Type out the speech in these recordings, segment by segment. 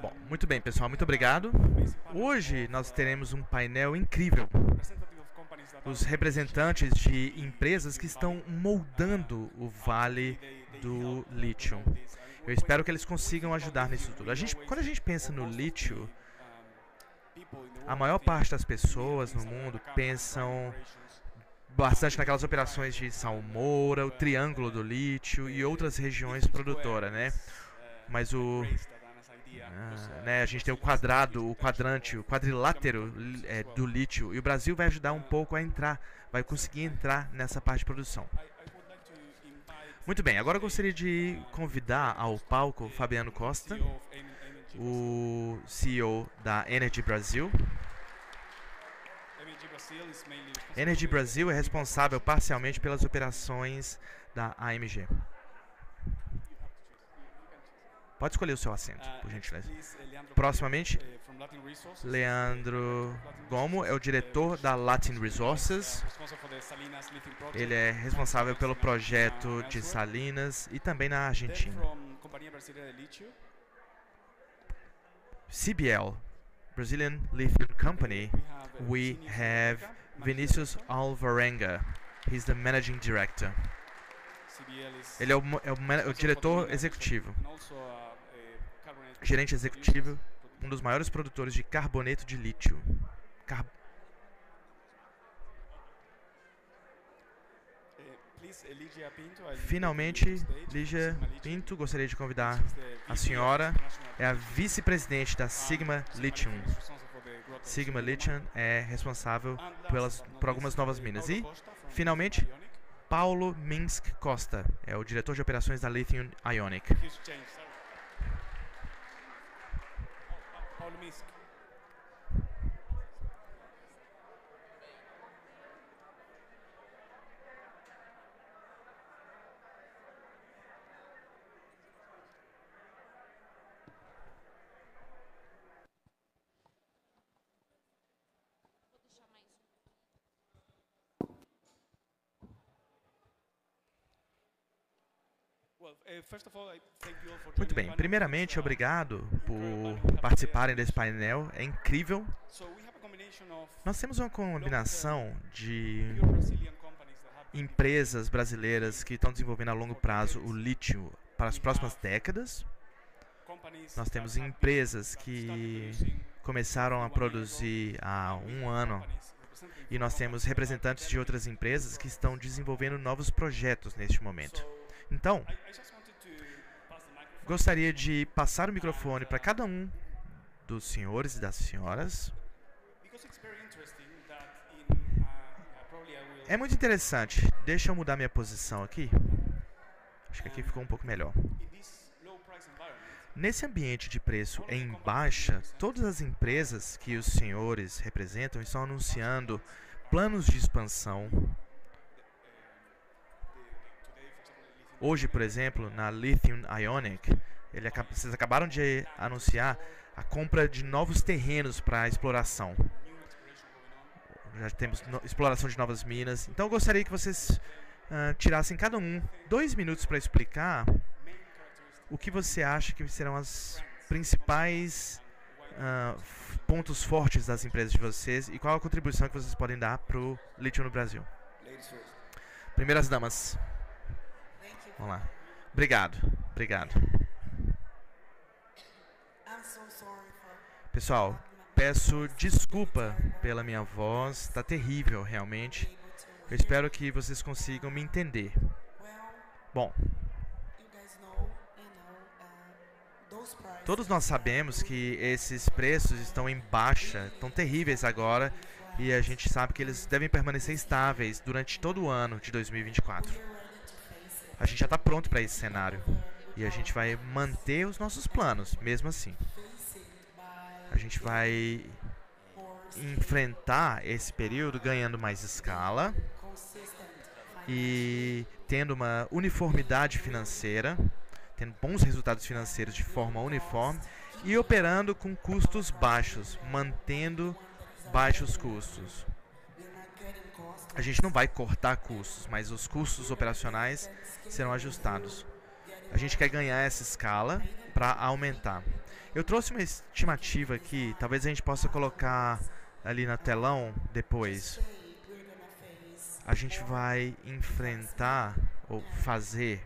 Bom, muito bem, pessoal, muito obrigado. Hoje nós teremos um painel incrível. Os representantes de empresas que estão moldando o Vale do Lítio. Eu espero que eles consigam ajudar nisso tudo. Quando a gente pensa no lítio, a maior parte das pessoas no mundo pensam bastante naquelas operações de Salmoura, o Triângulo do Lítio e outras regiões produtoras, né? Mas a gente tem o quadrante, o quadrilátero do lítio, e o Brasil vai ajudar um pouco a entrar, vai conseguir entrar nessa parte de produção. Muito bem, agora eu gostaria de convidar ao palco Fabiano Costa, o CEO da Energy Brasil. Energy Brasil é responsável parcialmente pelas operações da AMG. Pode escolher o seu assento, por gentileza. Proximamente, Leandro Gomo é o diretor da Latin Resources. Ele é responsável pelo projeto de Salinas e também na Argentina. CBL, Brazilian Lithium Company, we have Vinicius Alvarenga. He's the managing director. Ele é o diretor executivo, gerente executivo, um dos maiores produtores de carboneto de lítio. Finalmente, Lígia Pinto, gostaria de convidar a senhora, é a vice-presidente da Sigma Lithium. Sigma Lithium é responsável por algumas novas minas. E, finalmente, Paulo Minsk Costa, é o diretor de operações da Lithium Ionic. Muito bem, primeiramente, obrigado por participarem desse painel, é incrível. Nós temos uma combinação de empresas brasileiras que estão desenvolvendo a longo prazo o lítio para as próximas décadas. Nós temos empresas que começaram a produzir há um ano e nós temos representantes de outras empresas que estão desenvolvendo novos projetos neste momento. Então, gostaria de passar o microfone para cada um dos senhores e das senhoras. É muito interessante. Deixa eu mudar minha posição aqui. Acho que aqui ficou um pouco melhor. Nesse ambiente de preço em baixa, todas as empresas que os senhores representam estão anunciando planos de expansão. Hoje, por exemplo, na Lithium Ionic, vocês acabaram de anunciar a compra de novos terrenos para exploração. Já temos exploração de novas minas. Então, eu gostaria que vocês tirassem cada um 2 minutos para explicar o que você acha que serão as principais pontos fortes das empresas de vocês e qual a contribuição que vocês podem dar para o lítio no Brasil. Primeiras damas. Vamos lá. Obrigado. Pessoal, peço desculpa pela minha voz. Está terrível, realmente. Eu espero que vocês consigam me entender. Bom, todos nós sabemos que esses preços estão em baixa, estão terríveis agora. E a gente sabe que eles devem permanecer estáveis durante todo o ano de 2024. A gente já está pronto para esse cenário. E a gente vai manter os nossos planos, mesmo assim. A gente vai enfrentar esse período ganhando mais escala e tendo uma uniformidade financeira, tendo bons resultados financeiros de forma uniforme e operando com custos baixos, mantendo baixos custos. A gente não vai cortar custos, mas os custos operacionais serão ajustados. A gente quer ganhar essa escala para aumentar. Eu trouxe uma estimativa aqui, talvez a gente possa colocar ali na telão depois. A gente vai enfrentar ou fazer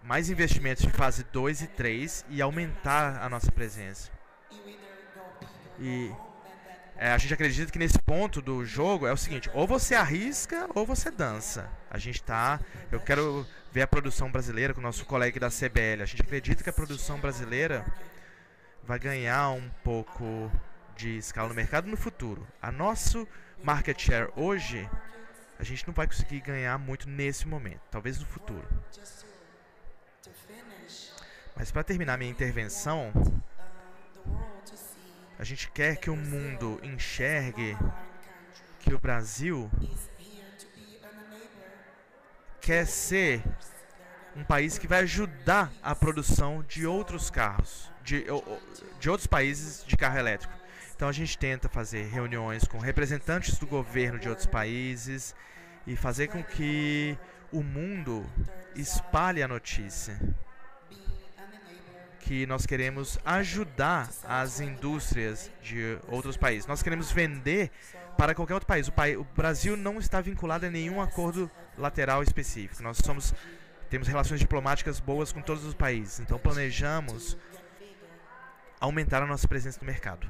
mais investimentos de fase 2 e 3 e aumentar a nossa presença. E a gente acredita que nesse ponto do jogo é o seguinte: ou você arrisca ou você dança. Eu quero ver a produção brasileira com o nosso colega da CBL. A gente acredita que a produção brasileira vai ganhar um pouco de escala no mercado no futuro. A nosso market share hoje, a gente não vai conseguir ganhar muito nesse momento, talvez no futuro. Mas para terminar minha intervenção, a gente quer que o mundo enxergue que o Brasil quer ser um país que vai ajudar a produção de outros carros, de outros países de carro elétrico. Então a gente tenta fazer reuniões com representantes do governo de outros países e fazer com que o mundo espalhe a notícia que nós queremos ajudar as indústrias de outros países. Nós queremos vender para qualquer outro país. O Brasil não está vinculado a nenhum acordo lateral específico. Nós temos relações diplomáticas boas com todos os países. Então planejamos aumentar a nossa presença no mercado.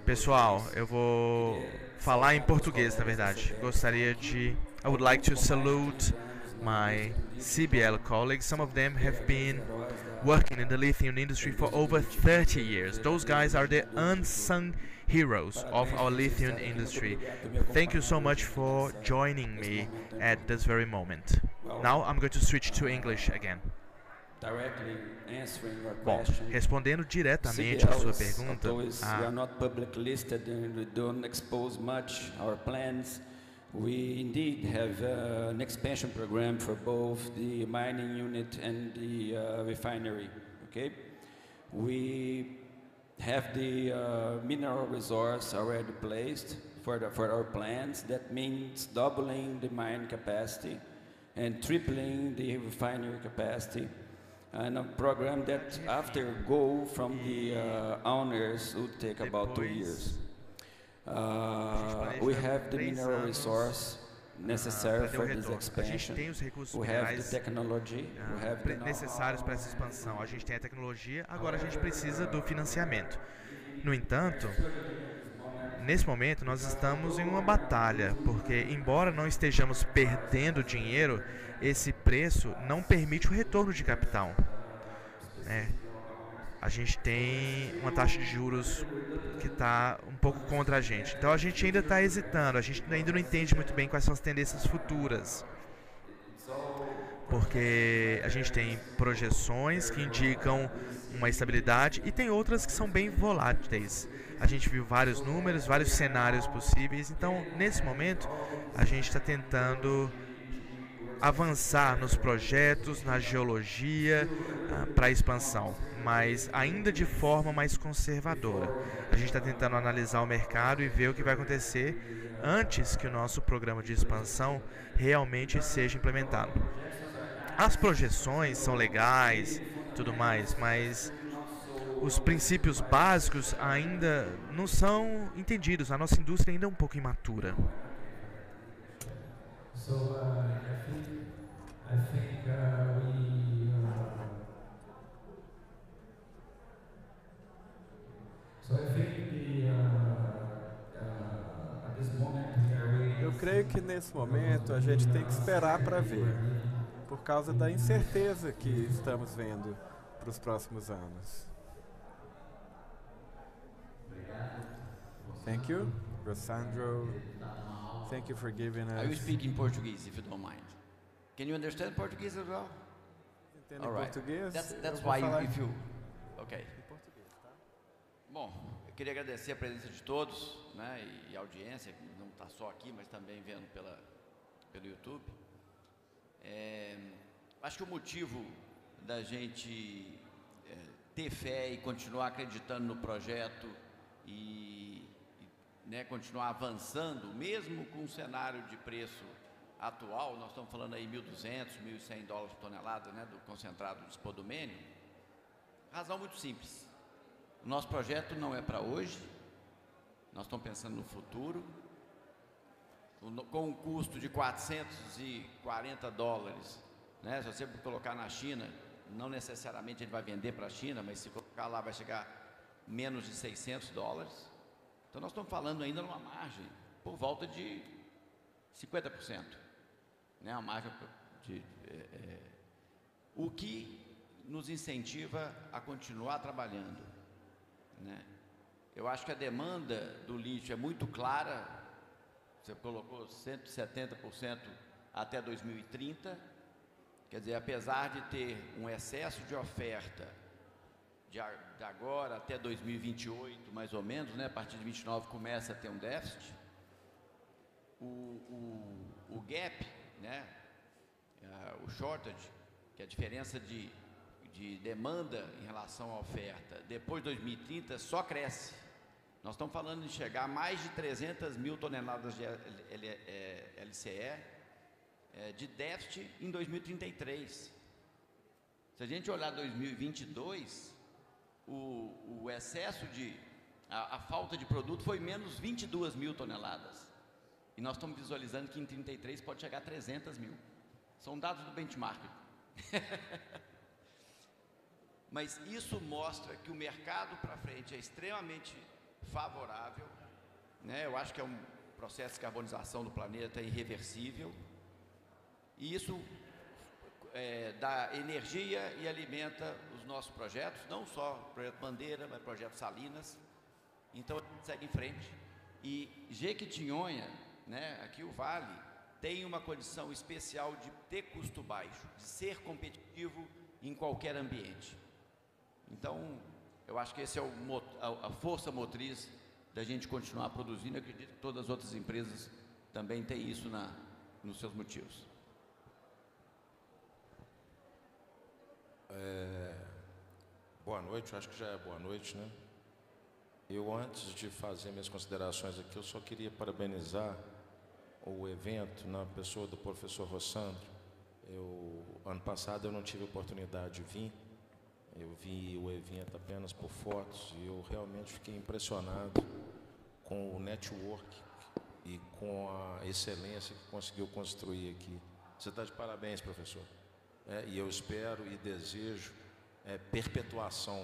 Pessoal, eu vou falar em português, na verdade. I would like to salute my CBL colleagues. Some of them have been working in the lithium industry for over 30 years. Those guys are the unsung heroes of our lithium industry. Thank you so much for joining me at this very moment. Now I'm going to switch to English again. Bom, respondendo diretamente a sua pergunta, we indeed have an expansion program for both the mining unit and the refinery. Okay, we have the mineral resource already placed for our plans. That means doubling the mine capacity and tripling the refinery capacity. And a program that, after go from the owners, would take about 2 years. We have the mineral resource necessary for this expansion. We have the technology. Necessários para essa expansão. A gente tem a tecnologia, agora a gente precisa do financiamento. No entanto, nesse momento nós estamos em uma batalha, porque embora não estejamos perdendo dinheiro, esse preço não permite o retorno de capital. A gente tem uma taxa de juros que está um pouco contra a gente. Então a gente ainda está hesitando, a gente ainda não entende muito bem quais são as tendências futuras. Porque a gente tem projeções que indicam uma estabilidade e tem outras que são bem voláteis. A gente viu vários números, vários cenários possíveis. Então, nesse momento, a gente está tentando avançar nos projetos, na geologia, para a expansão, mas ainda de forma mais conservadora. A gente está tentando analisar o mercado e ver o que vai acontecer antes que o nosso programa de expansão realmente seja implementado. As projeções são legais, tudo mais, mas os princípios básicos ainda não são entendidos. A nossa indústria ainda é um pouco imatura. Eu creio que nesse momento a gente tem que esperar para ver, por causa da incerteza que estamos vendo para os próximos anos. Thank you, Rossandro. Thank you for giving us. I will speak in Portuguese, if you don't mind. Can you understand Portuguese as well? Entende português? That's why if you. Okay. Bom, eu queria agradecer a presença de todos, né, e a audiência, que não está só aqui, mas também vendo pelo YouTube. Acho que o motivo da gente ter fé e continuar acreditando no projeto e né, continuar avançando, mesmo com o cenário de preço atual, nós estamos falando aí $1.200, $1.100 por tonelada, né, do concentrado de spodumênio. Razão muito simples. O nosso projeto não é para hoje, nós estamos pensando no futuro. Com um custo de $440, né, se você colocar na China, não necessariamente ele vai vender para a China, mas se colocar lá vai chegar menos de $600. Então nós estamos falando ainda numa margem por volta de 50%, né, uma margem de o que nos incentiva a continuar trabalhando, né? Eu acho que a demanda do lítio é muito clara. Você colocou 170% até 2030, quer dizer, apesar de ter um excesso de oferta de agora até 2028, mais ou menos, né? A partir de 29 começa a ter um déficit. O gap, né? O shortage, que é a diferença de demanda em relação à oferta, depois de 2030 só cresce. Nós estamos falando de chegar a mais de 300 mil toneladas de LCE de déficit em 2033. Se a gente olhar 2022, o excesso a falta de produto foi menos 22 mil toneladas. E nós estamos visualizando que em 33 pode chegar a 300 mil. São dados do benchmark. Mas isso mostra que o mercado para frente é extremamente favorável, né? Eu acho que é um processo de carbonização do planeta irreversível, e isso dá energia e alimenta os nossos projetos, não só o projeto Bandeira, mas o projeto Salinas. Então a gente segue em frente. E Jequitinhonha, né, aqui o Vale, tem uma condição especial de ter custo baixo, de ser competitivo em qualquer ambiente. Então, eu acho que esse é a força motriz da gente continuar produzindo. Eu acredito que todas as outras empresas também têm isso nos seus motivos. Boa noite, eu acho que já é boa noite, né? Eu, antes de fazer minhas considerações aqui, eu só queria parabenizar o evento na pessoa do professor Rossandro. Ano passado eu não tive oportunidade de vir. Eu vi o evento apenas por fotos e eu realmente fiquei impressionado com o network e com a excelência que conseguiu construir aqui. Você está de parabéns, professor. E eu espero e desejo perpetuação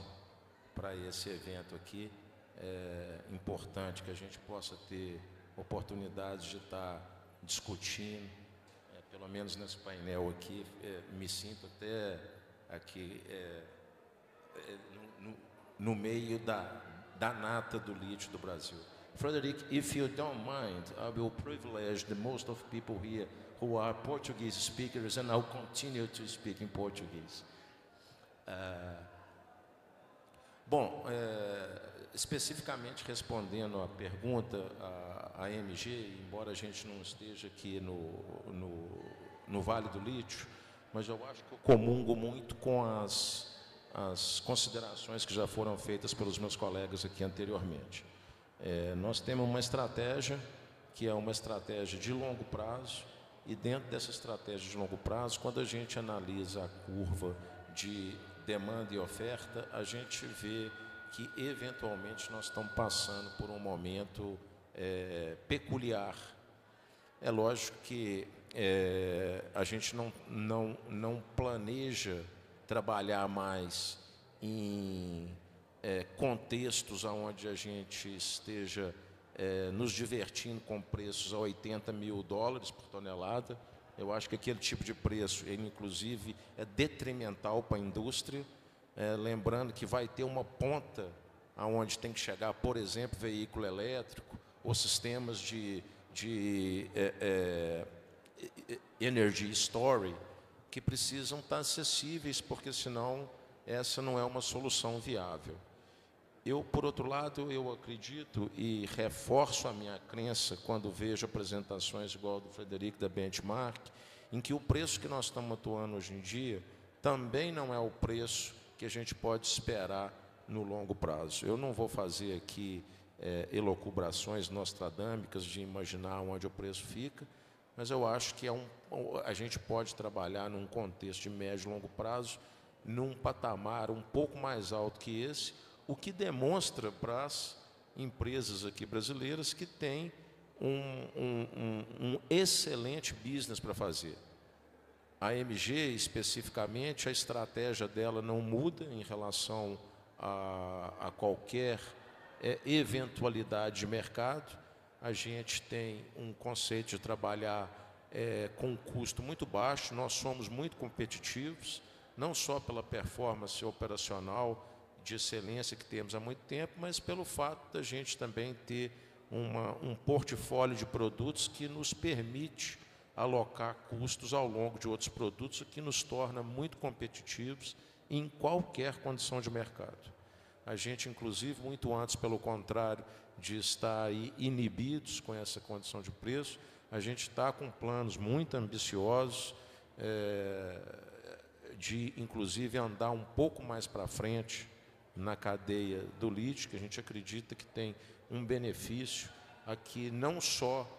para esse evento aqui. É importante que a gente possa ter oportunidades de estar discutindo, pelo menos nesse painel aqui. Me sinto até aqui no meio da nata do lítio do Brasil. Frederick, if you don't mind, I will privilege the most of people here who are Portuguese speakers, and I'll continue to speak in Portuguese. Bom, especificamente respondendo à pergunta, a AMG, embora a gente não esteja aqui no Vale do Lítio, mas eu acho que eu comungo muito com as considerações que já foram feitas pelos meus colegas aqui anteriormente. Nós temos uma estratégia que é uma estratégia de longo prazo, e dentro dessa estratégia de longo prazo, quando a gente analisa a curva de demanda e oferta, a gente vê que eventualmente nós estamos passando por um momento peculiar. É lógico que a gente não planeja trabalhar mais em contextos onde a gente esteja nos divertindo com preços a $80 mil por tonelada. Eu acho que aquele tipo de preço, ele inclusive é detrimental para a indústria, lembrando que vai ter uma ponta aonde tem que chegar, por exemplo, veículo elétrico ou sistemas de energy storage, que precisam estar acessíveis, porque senão essa não é uma solução viável. Por outro lado, eu acredito e reforço a minha crença quando vejo apresentações igual a do Frederico da Benchmark, em que o preço que nós estamos atuando hoje em dia também não é o preço que a gente pode esperar no longo prazo. Eu não vou fazer aqui elucubrações nostradâmicas de imaginar onde o preço fica, mas eu acho que a gente pode trabalhar num contexto de médio e longo prazo, num patamar um pouco mais alto que esse, o que demonstra para as empresas aqui brasileiras que têm um excelente business para fazer. A MG, especificamente, a estratégia dela não muda em relação a qualquer eventualidade de mercado. A gente tem um conceito de trabalhar com um custo muito baixo, nós somos muito competitivos, não só pela performance operacional de excelência que temos há muito tempo, mas pelo fato da gente também ter um portfólio de produtos que nos permite alocar custos ao longo de outros produtos, o que nos torna muito competitivos em qualquer condição de mercado. A gente, inclusive, muito antes, pelo contrário, de estar aí inibidos com essa condição de preço, a gente está com planos muito ambiciosos de, inclusive, andar um pouco mais para frente na cadeia do lítio, que a gente acredita que tem um benefício aqui não só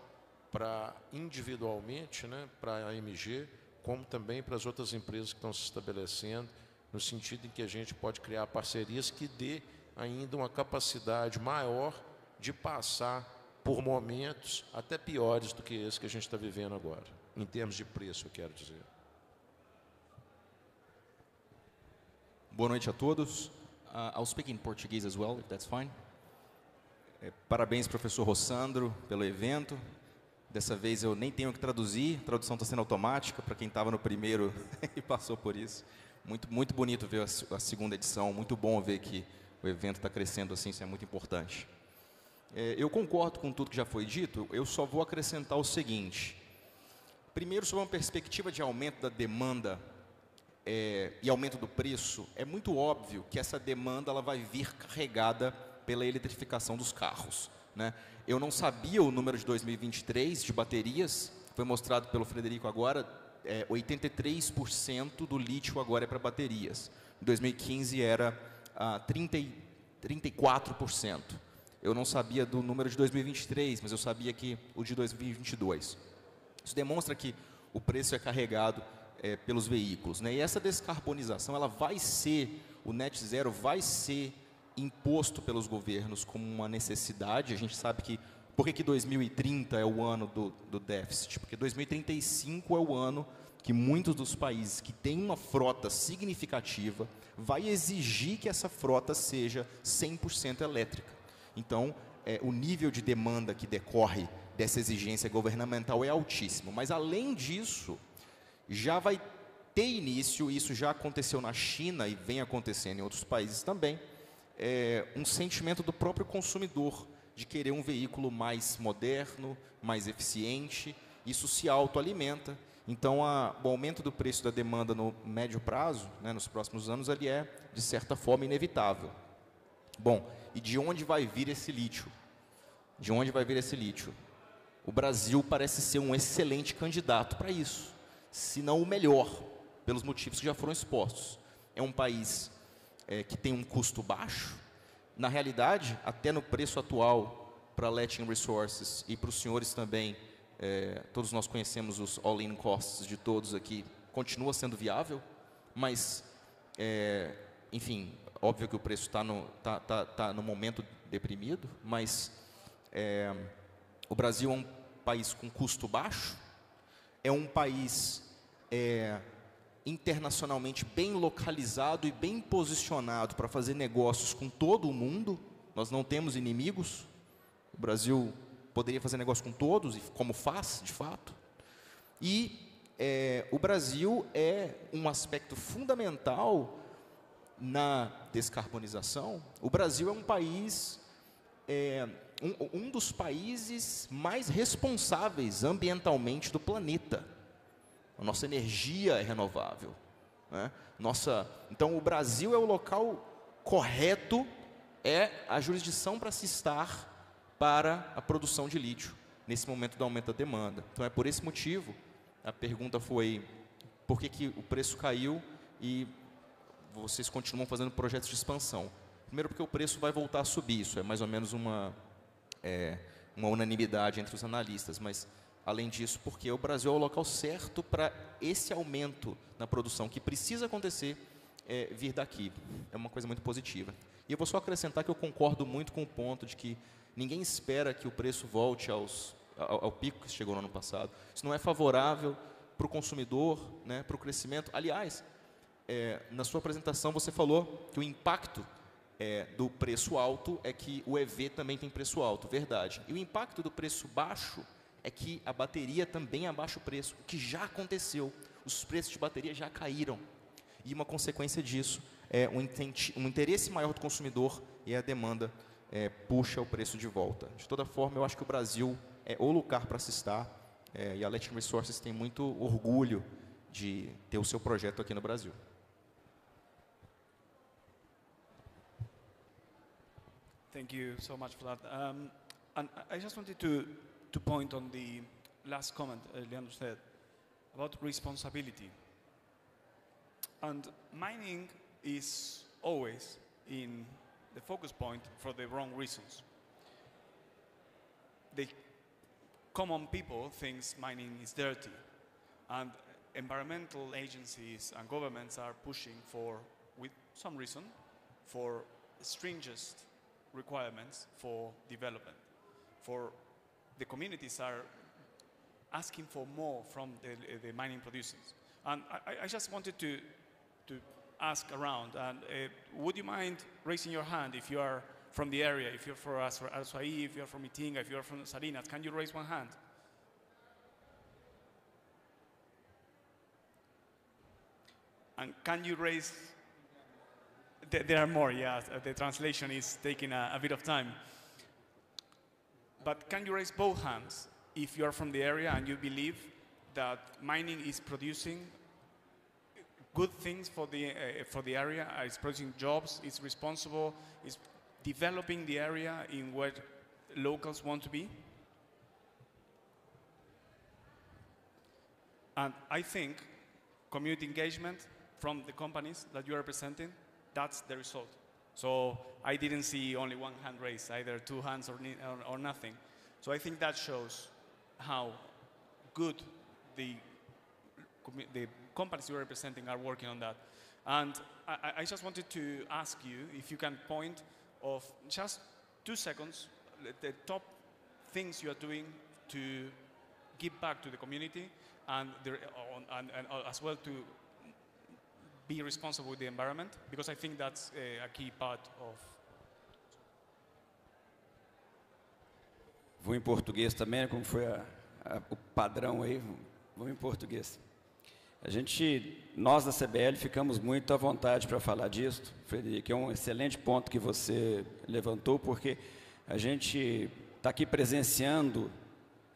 para individualmente, né, para a AMG, como também para as outras empresas que estão se estabelecendo, no sentido em que a gente pode criar parcerias que dê ainda uma capacidade maior de passar por momentos até piores do que esse que a gente está vivendo agora, em termos de preço, eu quero dizer. Boa noite a todos. I'll speak in Portuguese as well, if that's fine. Parabéns, professor Rossandro, pelo evento. Dessa vez eu nem tenho que traduzir, a tradução está sendo automática, para quem estava no primeiro e passou por isso. Muito bonito ver a segunda edição, muito bom ver que o evento está crescendo assim, isso é muito importante. Eu concordo com tudo que já foi dito, eu só vou acrescentar o seguinte. Primeiro, sobre uma perspectiva de aumento da demanda e aumento do preço, é muito óbvio que essa demanda ela vai vir carregada pela eletrificação dos carros, né? Eu não sabia o número de 2023 de baterias, foi mostrado pelo Frederico agora, 83% do lítio agora é para baterias. Em 2015 era 34%. Eu não sabia do número de 2023, mas eu sabia que o de 2022. Isso demonstra que o preço é carregado pelos veículos, né? E essa descarbonização, ela vai ser, o net zero vai ser imposto pelos governos como uma necessidade. A gente sabe que, por que 2030 é o ano do déficit? Porque 2035 é o ano que muitos dos países que têm uma frota significativa vai exigir que essa frota seja 100% elétrica. Então, o nível de demanda que decorre dessa exigência governamental é altíssimo. Mas, além disso, já vai ter início, isso já aconteceu na China e vem acontecendo em outros países também, um sentimento do próprio consumidor de querer um veículo mais moderno, mais eficiente. Isso se autoalimenta. Então, o aumento do preço da demanda no médio prazo, né, nos próximos anos, ele é, de certa forma, inevitável. Bom, e de onde vai vir esse lítio? De onde vai vir esse lítio? O Brasil parece ser um excelente candidato para isso, se não o melhor, pelos motivos que já foram expostos. É um país que tem um custo baixo. Na realidade, até no preço atual para a Letting Resources e para os senhores também, todos nós conhecemos os all-in costs de todos aqui, continua sendo viável, mas, enfim, óbvio que o preço está no momento deprimido, mas o Brasil é um país com custo baixo, é um país internacionalmente bem localizado e bem posicionado para fazer negócios com todo o mundo. Nós não temos inimigos. O Brasil poderia fazer negócio com todos, e como faz, de fato. E o Brasil é um aspecto fundamental na descarbonização. O Brasil é um país, um dos países mais responsáveis ambientalmente do planeta. A nossa energia é renovável, né? Então, o Brasil é o local correto, é a jurisdição para se estar para a produção de lítio, nesse momento do aumento da demanda. Então, é por esse motivo, a pergunta foi, por que o preço caiu e vocês continuam fazendo projetos de expansão? Primeiro, porque o preço vai voltar a subir, isso é mais ou menos uma uma unanimidade entre os analistas, mas, além disso, porque o Brasil é o local certo para esse aumento na produção, que precisa acontecer, vir daqui. É uma coisa muito positiva. E eu vou só acrescentar que eu concordo muito com o ponto de que ninguém espera que o preço volte ao pico que chegou no ano passado. Isso não é favorável para o consumidor, né, para o crescimento. Aliás, na sua apresentação você falou que o impacto do preço alto é que o EV também tem preço alto, verdade. E o impacto do preço baixo é que a bateria também abaixa o preço, o que já aconteceu. Os preços de bateria já caíram. E uma consequência disso é um interesse maior do consumidor e a demanda puxa o preço de volta. De toda forma, eu acho que o Brasil é o lugar para se estar, e a Latin Resources tem muito orgulho de ter o seu projeto aqui no Brasil. Thank you so much for that. And I just wanted to point on the last comment Leandro said about responsibility. And mining is always in the focus point for the wrong reasons. The common people think mining is dirty, and environmental agencies and governments are pushing for, with some reason, for stringent requirements for development. For the communities are asking for more from the mining producers. And I just wanted to ask around, and would you mind raising your hand if you are from the area, if you're from Azuay, if you're from Itinga, if you're from Salinas? Can you raise one hand? And can you raise, there are more, yeah, the translation is taking a bit of time. But can you raise both hands if you are from the area and you believe that mining is producing good things for the area, it's producing jobs, it's responsible, it's developing the area in where locals want to be? And I think community engagement from the companies that you are representing, that's the result. So I didn't see only one hand raised, either two hands or nothing. So I think that shows how good the companies you're representing are working on that. And I just wanted to ask you if you can point of just 2 seconds the top things you are doing to give back to the community and as well to be responsible with the environment, because I think that's a key part of. Vou em português também, como foi o padrão aí, vou em português. Nós da CBL ficamos muito à vontade para falar disso, Frederico, é um excelente ponto que você levantou, porque a gente está aqui presenciando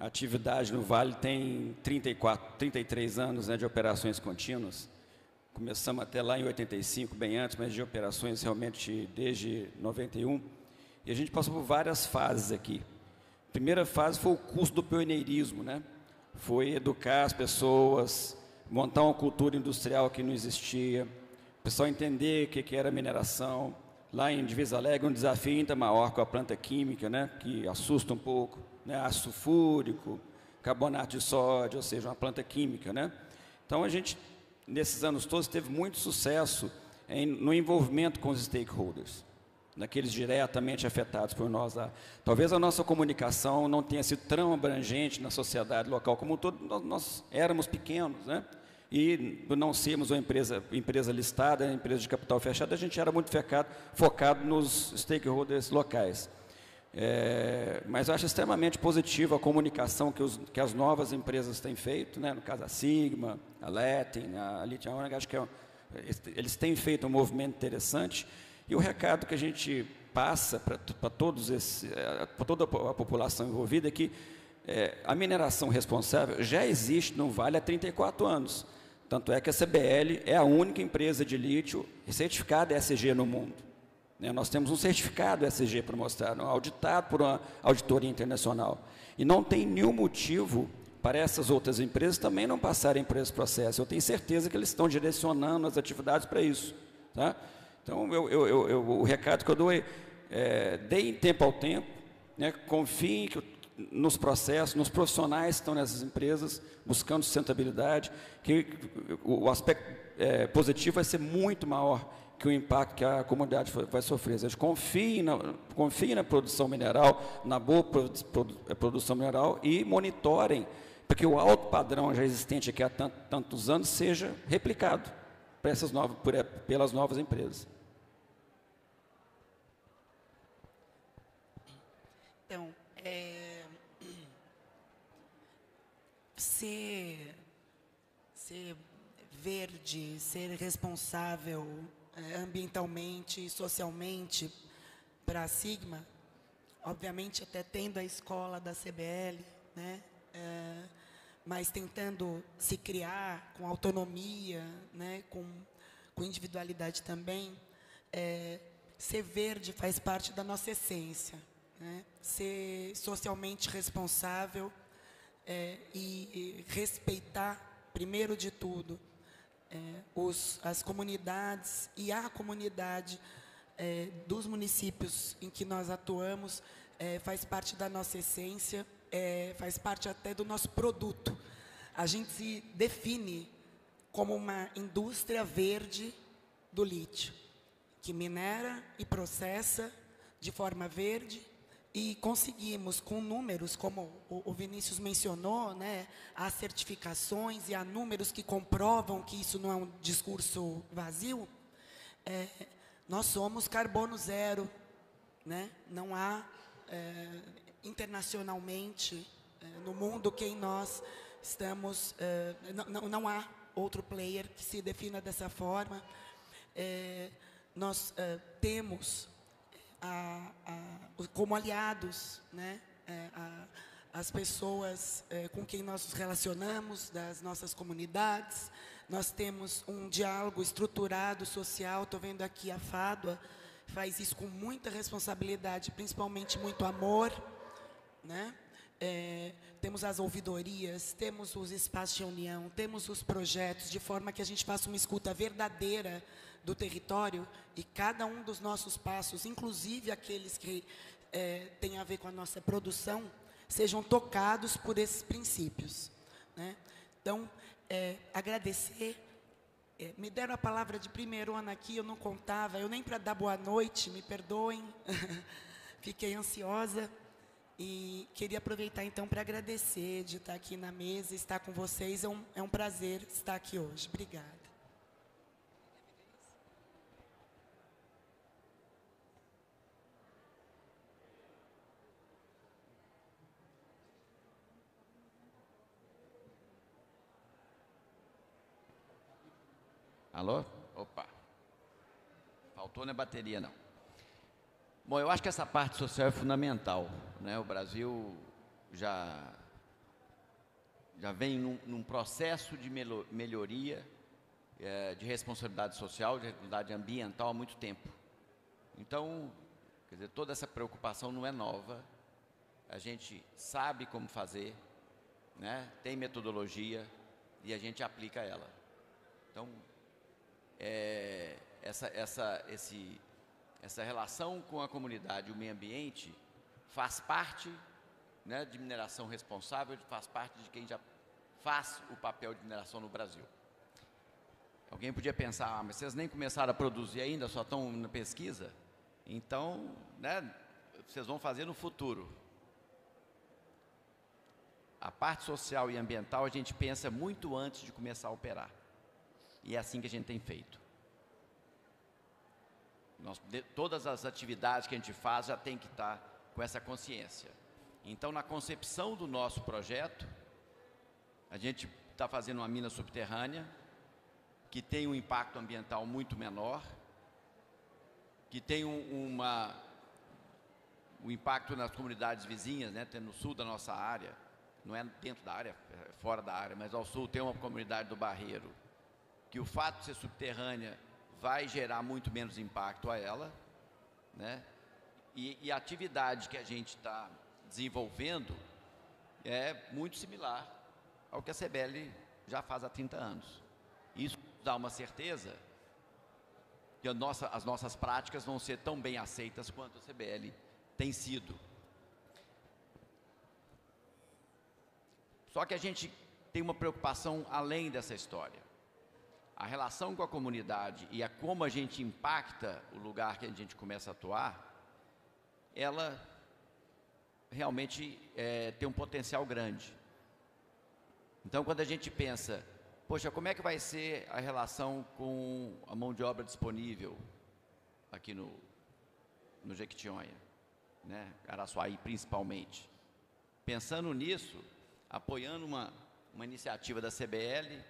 a atividade no Vale tem 33 anos, né, de operações contínuas. Começamos até lá em 85, bem antes, mas de operações realmente desde 91. E a gente passou por várias fases aqui. A primeira fase foi o curso do pioneirismo, né? Foi educar as pessoas, montar uma cultura industrial que não existia, o pessoal entender o que era mineração. Lá em Divisa Alegre, um desafio ainda maior com a planta química, né? Que assusta um pouco, né? Ácido sulfúrico, carbonato de sódio, ou seja, uma planta química, né? Então, a gente, nesses anos todos, teve muito sucesso no envolvimento com os stakeholders, naqueles diretamente afetados por nós lá. Talvez a nossa comunicação não tenha sido tão abrangente na sociedade local como um todo, nós éramos pequenos, né? E por não sermos uma empresa listada, empresa de capital fechado, a gente era muito focado nos stakeholders locais. Mas eu acho extremamente positivo a comunicação que as novas empresas têm feito, né? No caso a Sigma, a Latin, a Lithium Ionic, acho que eles têm feito um movimento interessante. E o recado que a gente passa para toda a população envolvida é que a mineração responsável já existe no Vale há 34 anos. Tanto é que a CBL é a única empresa de lítio certificada ESG no mundo. Nós temos um certificado ESG para mostrar, auditado por uma auditoria internacional. E não tem nenhum motivo para essas outras empresas também não passarem por esse processo. Eu tenho certeza que eles estão direcionando as atividades para isso. Tá? Então, o recado que eu dou é, deem tempo ao tempo, né? Confiem nos processos, nos profissionais que estão nessas empresas, buscando sustentabilidade, que o aspecto positivo vai ser muito maior que o impacto que a comunidade vai sofrer. A gente confie na produção mineral, na boa produção mineral e monitorem, para que o alto padrão já existente aqui há tantos anos seja replicado pelas novas empresas. Então, ser verde, ser responsável ambientalmente e socialmente para a Sigma, obviamente até tendo a escola da CBL, né, mas tentando se criar com autonomia, né, com individualidade também, ser verde faz parte da nossa essência, né, ser socialmente responsável e respeitar, primeiro de tudo, as comunidades e a comunidade dos municípios em que nós atuamos, faz parte da nossa essência, faz parte até do nosso produto. A gente se define como uma indústria verde do lítio, que minera e processa de forma verde, e conseguimos, com números, como o Vinícius mencionou, né, há certificações e há números que comprovam que isso não é um discurso vazio, nós somos carbono zero, né? Não há, internacionalmente, no mundo, quem nós estamos, não há outro player que se defina dessa forma. Nós temos como aliados, né, as pessoas com quem nós nos relacionamos, das nossas comunidades. Nós temos um diálogo estruturado, social. Estou vendo aqui a Fádua, faz isso com muita responsabilidade, principalmente muito amor, né? Temos as ouvidorias, temos os espaços de reunião, temos os projetos, de forma que a gente faça uma escuta verdadeira do território, e cada um dos nossos passos, inclusive aqueles que têm a ver com a nossa produção, sejam tocados por esses princípios, né? Então, agradecer. Me deram a palavra de primeirona aqui, eu não contava, eu nem para dar boa noite, me perdoem, fiquei ansiosa. E queria aproveitar, então, para agradecer de estar aqui na mesa, estar com vocês. É um prazer estar aqui hoje. Obrigada. Alô? Opa. Faltou na bateria, não. Bom, eu acho que essa parte social é fundamental, né? O Brasil já vem num processo de melhoria, de responsabilidade social, de responsabilidade ambiental há muito tempo. Então, quer dizer, toda essa preocupação não é nova. A gente sabe como fazer, né? Tem metodologia e a gente aplica ela. Então, essa relação com a comunidade e o meio ambiente faz parte, né, de mineração responsável, faz parte de quem já faz o papel de mineração no Brasil. Alguém podia pensar, mas vocês nem começaram a produzir ainda, só estão na pesquisa? Então, né, vocês vão fazer no futuro. A parte social e ambiental a gente pensa muito antes de começar a operar. E é assim que a gente tem feito. Todas as atividades que a gente faz já tem que estar com essa consciência. Então, na concepção do nosso projeto, a gente está fazendo uma mina subterrânea que tem um impacto ambiental muito menor, que tem um impacto nas comunidades vizinhas, né, no sul da nossa área, não é dentro da área, é fora da área, mas ao sul tem uma comunidade do Barreiro, que o fato de ser subterrânea vai gerar muito menos impacto a ela, né? E a atividade que a gente está desenvolvendo é muito similar ao que a CBL já faz há 30 anos. Isso dá uma certeza que as nossas práticas vão ser tão bem aceitas quanto a CBL tem sido. Só que a gente tem uma preocupação além dessa história. A relação com a comunidade e a como a gente impacta o lugar que a gente começa a atuar, ela realmente tem um potencial grande. Então, quando a gente pensa, poxa, como é que vai ser a relação com a mão de obra disponível aqui no Jequitinhonha, né? Araçuaí principalmente. Pensando nisso, apoiando uma iniciativa da CBL,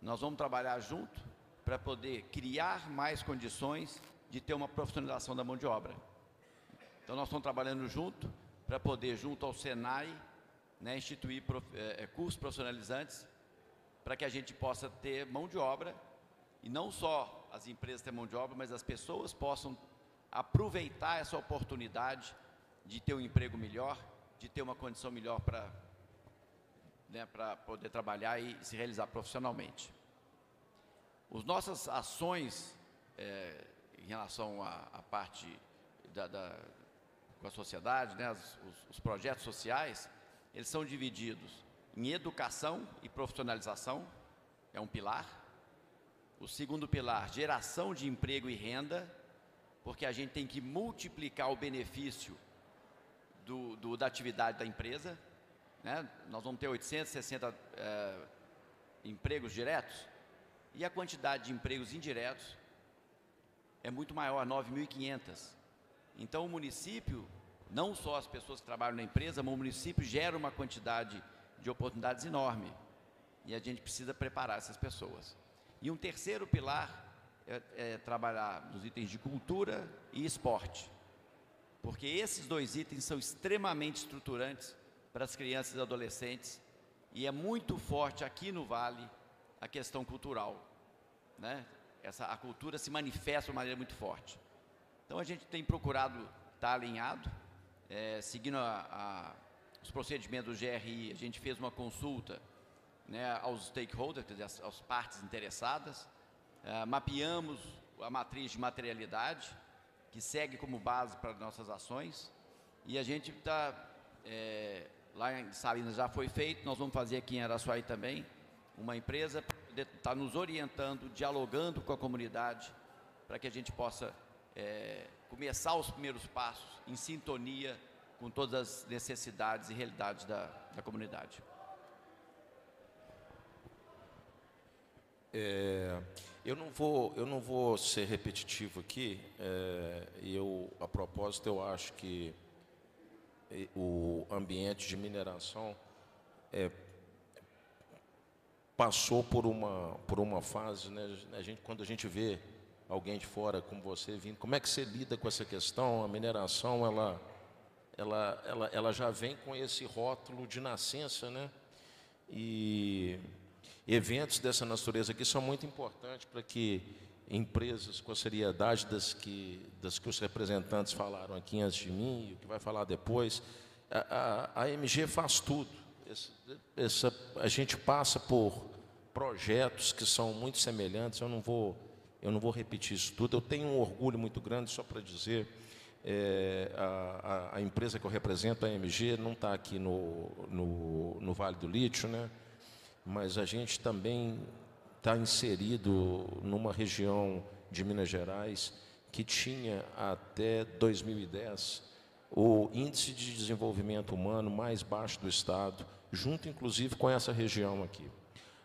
nós vamos trabalhar junto para poder criar mais condições de ter uma profissionalização da mão de obra. Então, nós estamos trabalhando junto para poder, junto ao Senai, né, instituir cursos profissionalizantes para que a gente possa ter mão de obra, e não só as empresas ter mão de obra, mas as pessoas possam aproveitar essa oportunidade de ter um emprego melhor, de ter uma condição melhor para poder trabalhar e se realizar profissionalmente. As nossas ações em relação à parte com a sociedade, né, os projetos sociais, eles são divididos em educação e profissionalização, é um pilar. O segundo pilar, geração de emprego e renda, porque a gente tem que multiplicar o benefício da atividade da empresa, né? Nós vamos ter 860 empregos diretos, e a quantidade de empregos indiretos é muito maior, 9.500. Então, o município, não só as pessoas que trabalham na empresa, mas o município gera uma quantidade de oportunidades enorme, e a gente precisa preparar essas pessoas. E um terceiro pilar é trabalhar nos itens de cultura e esporte, porque esses dois itens são extremamente estruturantes para as crianças e adolescentes, e é muito forte aqui no Vale a questão cultural, né? A cultura se manifesta de uma maneira muito forte. Então, a gente tem procurado estar alinhado, seguindo os procedimentos do GRI. A gente fez uma consulta, né, aos stakeholders, quer dizer, às partes interessadas, mapeamos a matriz de materialidade, que segue como base para nossas ações, e a gente está, lá em Salinas já foi feito, nós vamos fazer aqui em Araçuaí também, uma empresa está nos orientando, dialogando com a comunidade, para que a gente possa começar os primeiros passos em sintonia com todas as necessidades e realidades da comunidade. Eu não vou ser repetitivo aqui, a propósito, eu acho que o ambiente de mineração passou por uma fase, né? Quando a gente vê alguém de fora como você vindo, como é que você lida com essa questão? A mineração, ela já vem com esse rótulo de nascença, né? E eventos dessa natureza aqui são muito importantes para que empresas com a seriedade das que os representantes falaram aqui antes de mim, e o que vai falar depois, a MG faz tudo. A gente passa por projetos que são muito semelhantes. Eu não vou repetir isso tudo. Eu tenho um orgulho muito grande, só para dizer, a empresa que eu represento, a MG, não está aqui no Vale do Lítio, né? Mas a gente também está inserido numa região de Minas Gerais que tinha até 2010 o índice de desenvolvimento humano mais baixo do estado, junto inclusive com essa região aqui.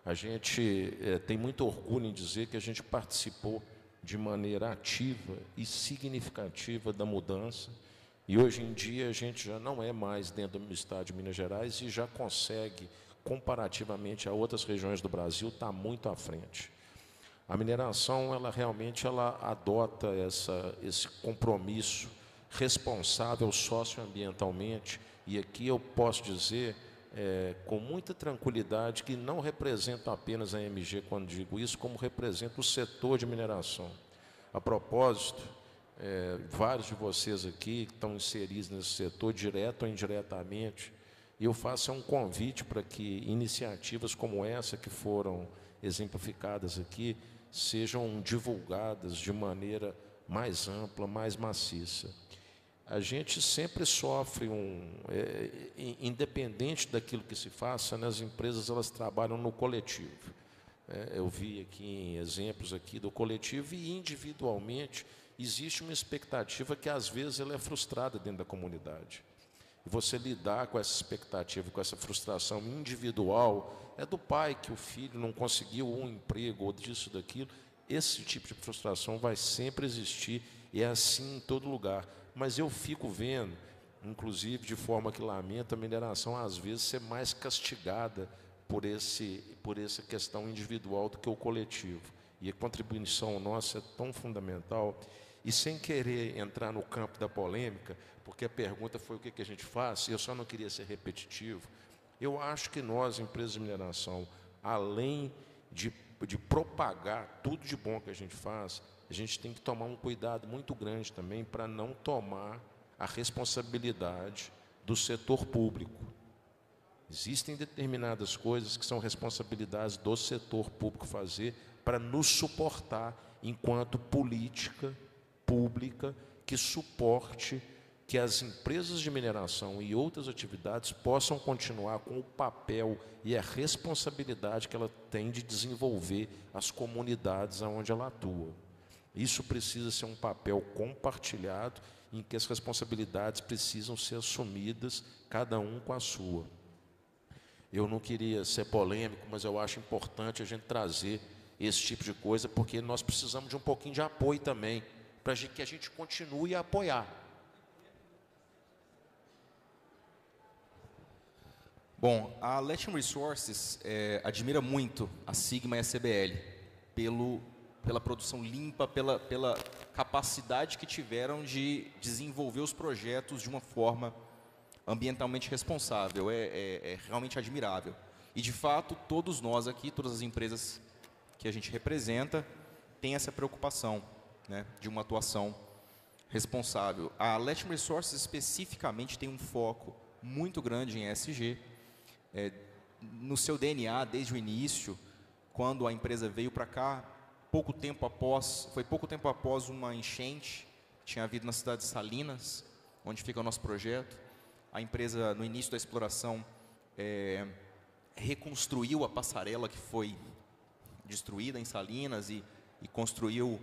A gente tem muito orgulho em dizer que a gente participou de maneira ativa e significativa da mudança, e hoje em dia a gente já não é mais dentro do estado de Minas Gerais e já consegue, comparativamente a outras regiões do Brasil, estar muito à frente. A mineração, ela realmente adota esse compromisso responsável socioambientalmente, e aqui eu posso dizer com muita tranquilidade que não representa apenas a MG quando digo isso, como representa o setor de mineração. A propósito, vários de vocês aqui estão inseridos nesse setor, direto ou indiretamente, e eu faço um convite para que iniciativas como essa que foram exemplificadas aqui sejam divulgadas de maneira mais ampla, mais maciça. a gente sempre sofre independente daquilo que se faça, né, as empresas elas trabalham no coletivo. Eu vi aqui em exemplos aqui do coletivo e individualmente existe uma expectativa que às vezes ela é frustrada dentro da comunidade. E você lidar com essa expectativa, com essa frustração individual, é do pai que o filho não conseguiu um emprego ou disso, daquilo. Esse tipo de frustração vai sempre existir e é assim em todo lugar. Mas eu fico vendo, inclusive de forma que lamento, a mineração às vezes ser mais castigada por essa questão individual do que o coletivo. E a contribuição nossa é tão fundamental. E sem querer entrar no campo da polêmica, porque a pergunta foi o que a gente faz, eu só não queria ser repetitivo, eu acho que nós, empresas de mineração, além de propagar tudo de bom que a gente faz, a gente tem que tomar um cuidado muito grande também para não tomar a responsabilidade do setor público. Existem determinadas coisas que são responsabilidades do setor público fazer para nos suportar enquanto política pública que suporte que as empresas de mineração e outras atividades possam continuar com o papel e a responsabilidade que ela tem de desenvolver as comunidades onde ela atua. Isso precisa ser um papel compartilhado em que as responsabilidades precisam ser assumidas, cada um com a sua. Eu não queria ser polêmico, mas eu acho importante a gente trazer esse tipo de coisa, porque nós precisamos de um pouquinho de apoio também, para que a gente continue a apoiar. Bom, a Latin Resources admira muito a Sigma e a CBL pela produção limpa, pela capacidade que tiveram de desenvolver os projetos de uma forma ambientalmente responsável. É realmente admirável. E, de fato, todos nós aqui, todas as empresas que a gente representa, têm essa preocupação, né, de uma atuação responsável. A Latin Resources, especificamente, tem um foco muito grande em ESG. No seu DNA, desde o início, quando a empresa veio para cá, foi pouco tempo após uma enchente que tinha havido na cidade de Salinas, onde fica o nosso projeto. A empresa, no início da exploração, reconstruiu a passarela que foi destruída em Salinas e construiu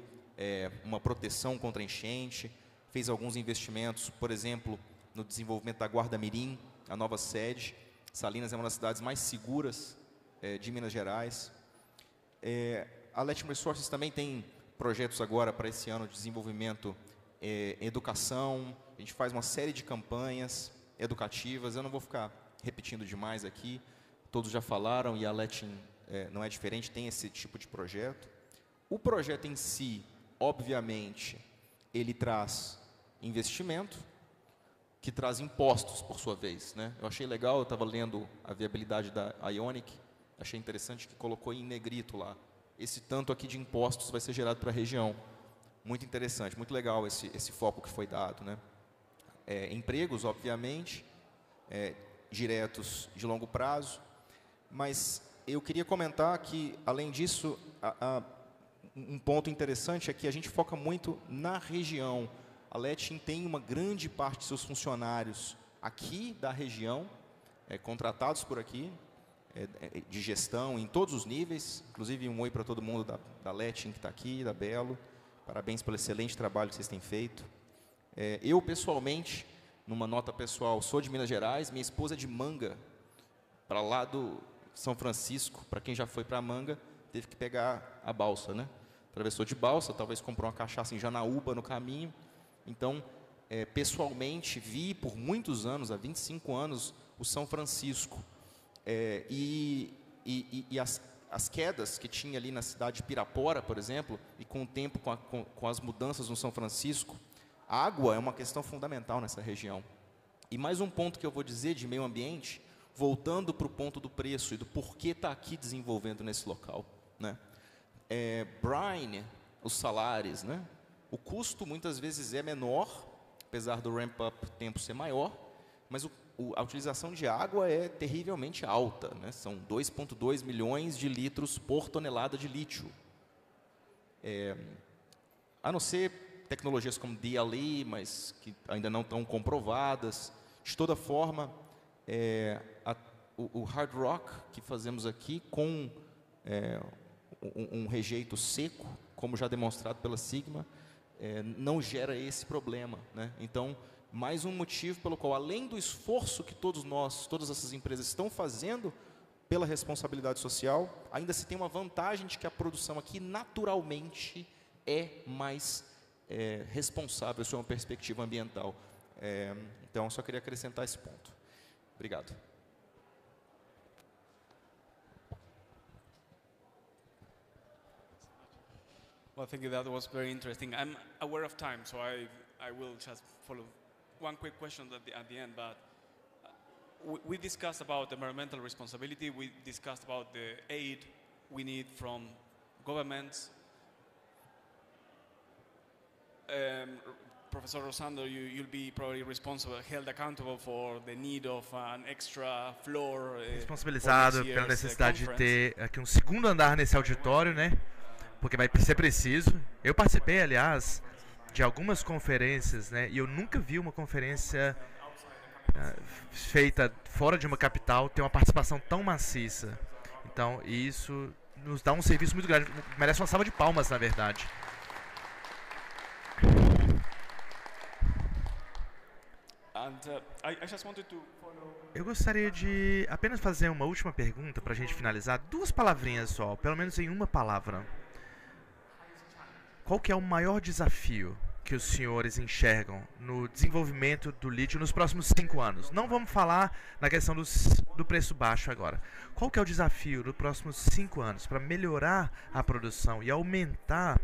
uma proteção contra a enchente, fez alguns investimentos, por exemplo, no desenvolvimento da Guarda-Mirim, a nova sede. Salinas é uma das cidades mais seguras de Minas Gerais. A Latin Resources também tem projetos agora para esse ano de desenvolvimento, educação. A gente faz uma série de campanhas educativas. Eu não vou ficar repetindo demais aqui, todos já falaram e a Latin não é diferente, tem esse tipo de projeto. O projeto em si, obviamente, ele traz investimento, que traz impostos, por sua vez, né? Eu achei legal, eu estava lendo a viabilidade da Ionic, achei interessante que colocou em negrito lá. Esse tanto aqui de impostos vai ser gerado para a região. Muito interessante, muito legal esse foco que foi dado, né? Empregos, obviamente, diretos de longo prazo, mas eu queria comentar que, além disso, um ponto interessante é que a gente foca muito na região. A Latin tem uma grande parte de seus funcionários aqui da região, contratados por aqui, de gestão em todos os níveis, inclusive um oi para todo mundo da Latin que está aqui, da Belo, parabéns pelo excelente trabalho que vocês têm feito. Eu, pessoalmente, numa nota pessoal, sou de Minas Gerais, minha esposa é de Manga, para lá do São Francisco, para quem já foi para Manga, teve que pegar a balsa, né? Atravessou de balsa, talvez comprou uma cachaça em Janaúba no caminho. Então, pessoalmente, vi por muitos anos, há 25 anos, o São Francisco. E as quedas que tinha ali na cidade de Pirapora, por exemplo, e com o tempo, com as mudanças no São Francisco, a água é uma questão fundamental nessa região. E mais um ponto que eu vou dizer de meio ambiente, voltando para o ponto do preço e do porquê está aqui desenvolvendo nesse local, né? Brine, os salários, né? O custo muitas vezes é menor, apesar do ramp-up tempo ser maior, mas a utilização de água é terrivelmente alta, né? São 2,2 milhões de litros por tonelada de lítio. A não ser tecnologias como DLE, mas que ainda não estão comprovadas. De toda forma, o hard rock que fazemos aqui com um rejeito seco, como já demonstrado pela Sigma, não gera esse problema, né? Então, mais um motivo pelo qual, além do esforço que todas essas empresas estão fazendo pela responsabilidade social, ainda se tem uma vantagem de que a produção aqui, naturalmente, é mais responsável sob uma perspectiva ambiental. Então, só queria acrescentar esse ponto. Obrigado. Well, thank you. That was very interesting. I'm aware of time, so I will just follow one quick question at the end. But we discussed about environmental responsibility. We discussed about the aid we need from governments. Professor Rosando, you'll be probably held accountable for the need of an extra floor. Responsabilizado pela necessidade de ter aqui um segundo andar nesse auditório, né? Porque vai ser preciso. Eu participei, aliás, de algumas conferências, né? E eu nunca vi uma conferência feita fora de uma capital ter uma participação tão maciça. Então, isso nos dá um serviço muito grande. Merece uma salva de palmas, na verdade. Eu gostaria de apenas fazer uma última pergunta para a gente finalizar. 2 palavrinhas só, pelo menos em uma palavra. Qual que é o maior desafio que os senhores enxergam no desenvolvimento do lítio nos próximos 5 anos? Não vamos falar na questão do preço baixo agora. Qual que é o desafio nos próximos 5 anos para melhorar a produção e aumentar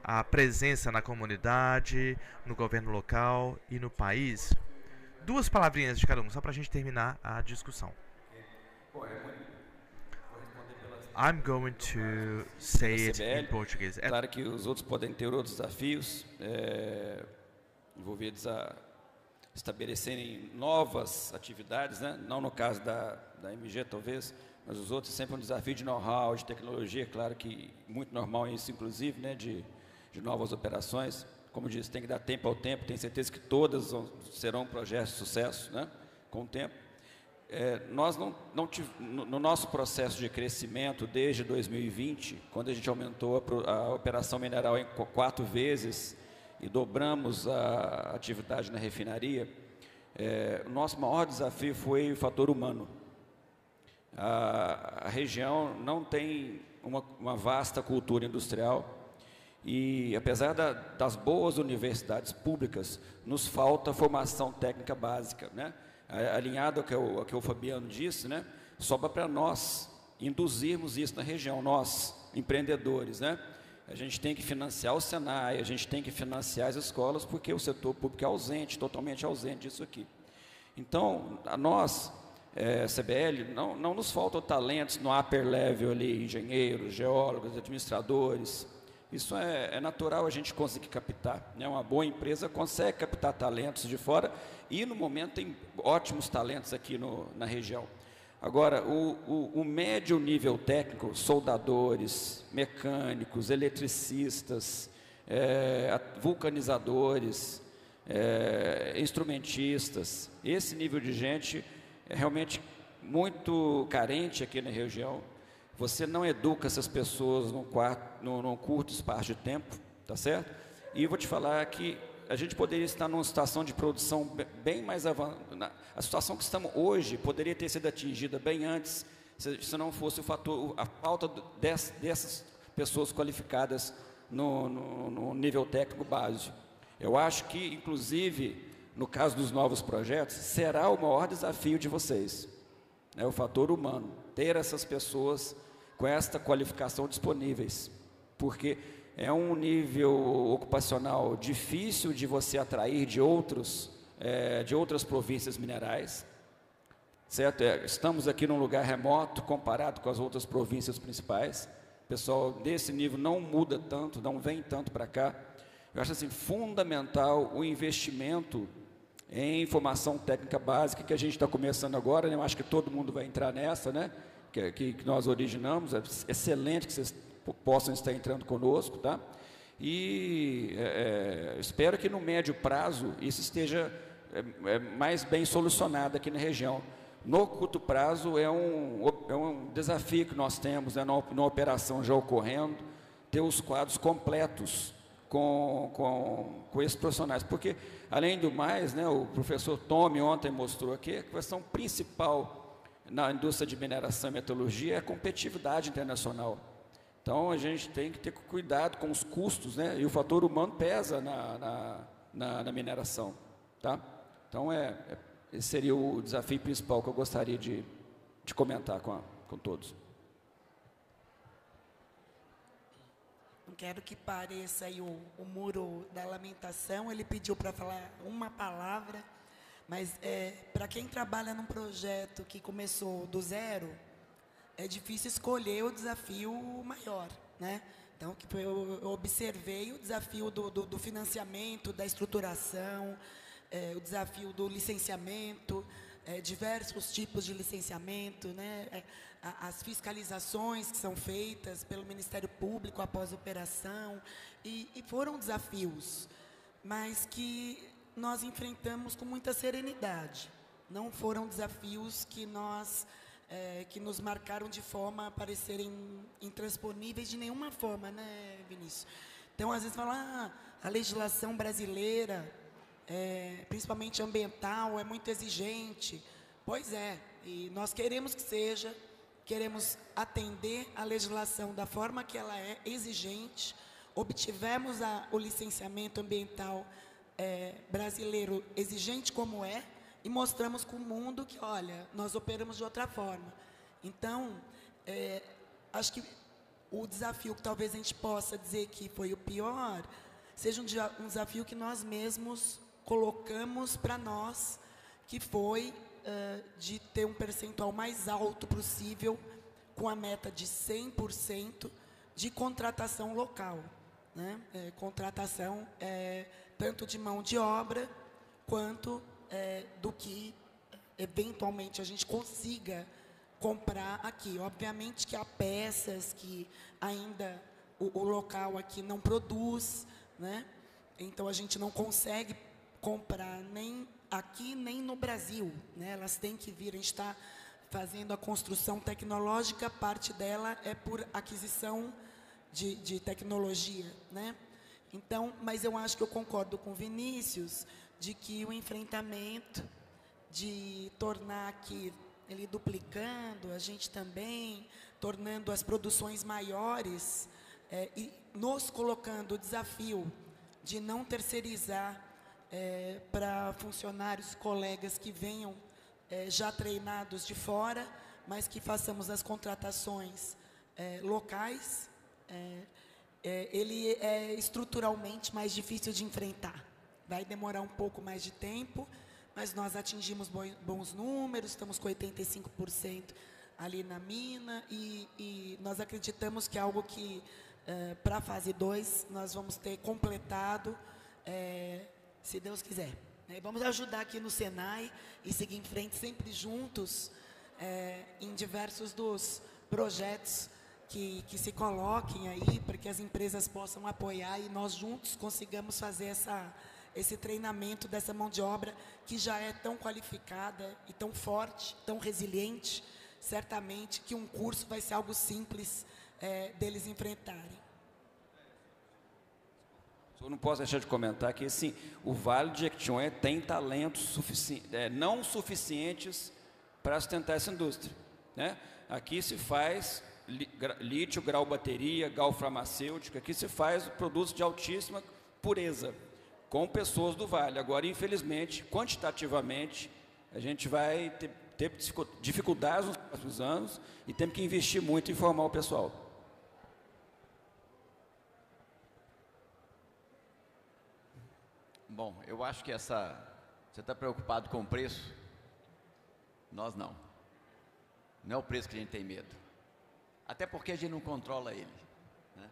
a presença na comunidade, no governo local e no país? 2 palavrinhas de cada um, só para a gente terminar a discussão. I'm going to say it in Portuguese. Claro que os outros podem ter outros desafios envolvidos a estabelecerem novas atividades, né? Não no caso da MG, talvez, mas os outros sempre um desafio de know-how, de tecnologia, claro que muito normal isso, inclusive, né? De novas operações. Como disse, tem que dar tempo ao tempo, tenho certeza que todas serão projetos de sucesso, né? Com o tempo. Nós no nosso processo de crescimento desde 2020, quando a gente aumentou a operação mineral em 4 vezes e dobramos a atividade na refinaria, o nosso maior desafio foi o fator humano. A região não tem uma vasta cultura industrial e, apesar das boas universidades públicas, nos falta formação técnica básica, né? Alinhado ao que o Fabiano disse, né? Sobra para nós induzirmos isso na região, nós, empreendedores, né? A gente tem que financiar o Senai, a gente tem que financiar as escolas, porque o setor público é ausente, totalmente ausente disso aqui. Então, a nós, CBL, não nos faltam talentos no upper level ali, engenheiros, geólogos, administradores. Isso é natural a gente conseguir captar, né? Uma boa empresa consegue captar talentos de fora e, no momento, tem ótimos talentos aqui na região. Agora, o médio nível técnico, soldadores, mecânicos, eletricistas, vulcanizadores, instrumentistas, esse nível de gente é realmente muito carente aqui na região. Você não educa essas pessoas num curto espaço de tempo, tá certo? E vou te falar que a gente poderia estar numa situação de produção bem mais avançada. A situação que estamos hoje poderia ter sido atingida bem antes, se não fosse a falta dessas pessoas qualificadas no nível técnico básico. Eu acho que, inclusive, no caso dos novos projetos, será o maior desafio de vocês, o fator humano, ter essas pessoas com esta qualificação disponíveis, porque é um nível ocupacional difícil de você atrair de outras províncias minerais, certo? Estamos aqui num lugar remoto comparado com as outras províncias principais. O pessoal desse nível não muda tanto, não vem tanto para cá. Eu acho assim fundamental o investimento em formação técnica básica que a gente está começando agora, né? Eu acho que todo mundo vai entrar nessa, né? Que nós originamos. É excelente que vocês possam estar entrando conosco, tá? E espero que no médio prazo isso esteja mais bem solucionado aqui na região. No curto prazo é um desafio que nós temos, né, na operação já ocorrendo, ter os quadros completos com esses profissionais, porque além do mais, né, o professor Tommy ontem mostrou aqui, a questão principal na indústria de mineração e metalurgia é a competitividade internacional. Então a gente tem que ter cuidado com os custos, né, e o fator humano pesa na mineração, tá? Então esse seria o desafio principal que eu gostaria de comentar com todos. Não quero que pareça aí o muro da lamentação. Ele pediu para falar uma palavra, mas para quem trabalha num projeto que começou do zero, é difícil escolher o desafio maior, né? Então, eu observei o desafio do financiamento, da estruturação, o desafio do licenciamento, diversos tipos de licenciamento, né? As fiscalizações que são feitas pelo Ministério Público após a operação, e foram desafios, mas que nós enfrentamos com muita serenidade. Não foram desafios que nos marcaram de forma a parecerem intransponíveis de nenhuma forma, né, Vinícius? Então, às vezes, falam, a legislação brasileira, principalmente ambiental, é muito exigente. Pois é, e nós queremos que seja, queremos atender a legislação da forma que ela é exigente, obtivemos o licenciamento ambiental brasileiro exigente como é, e mostramos com o mundo que, olha, nós operamos de outra forma. Então, acho que o desafio que talvez a gente possa dizer que foi o pior, seja um desafio que nós mesmos colocamos para nós, que foi de ter um percentual mais alto possível, com a meta de 100% de contratação local, né? Contratação tanto de mão de obra, quanto do que eventualmente a gente consiga comprar aqui. Obviamente que há peças que ainda o local aqui não produz, né? Então a gente não consegue comprar nem aqui nem no Brasil, né? Elas têm que vir. A gente está fazendo a construção tecnológica, parte dela é por aquisição de tecnologia, né? Então, mas eu acho que eu concordo com o Vinícius de que o enfrentamento, de tornar aqui, ele duplicando, a gente também, tornando as produções maiores, e nos colocando o desafio de não terceirizar para funcionários, colegas que venham já treinados de fora, mas que façamos as contratações locais, ele é estruturalmente mais difícil de enfrentar. Vai demorar um pouco mais de tempo, mas nós atingimos bons números, estamos com 85% ali na mina, e nós acreditamos que é algo que, para a fase 2, nós vamos ter completado, se Deus quiser. Vamos ajudar aqui no Senai e seguir em frente sempre juntos, em diversos dos projetos que se coloquem aí, para que as empresas possam apoiar e nós juntos consigamos fazer esse treinamento dessa mão de obra que já é tão qualificada e tão forte, tão resiliente, certamente que um curso vai ser algo simples deles enfrentarem. Eu não posso deixar de comentar que, assim, o Vale de Jequitinhonha tem talentos não suficientes para sustentar essa indústria, né? Aqui se faz lítio, grau bateria, grau farmacêutico, aqui se faz produtos de altíssima pureza, com pessoas do Vale. Agora, infelizmente, quantitativamente, a gente vai ter dificuldades nos próximos anos e temos que investir muito em formar o pessoal. Bom, eu acho que você está preocupado com o preço? Nós não. Não é o preço que a gente tem medo. Até porque a gente não controla ele, né?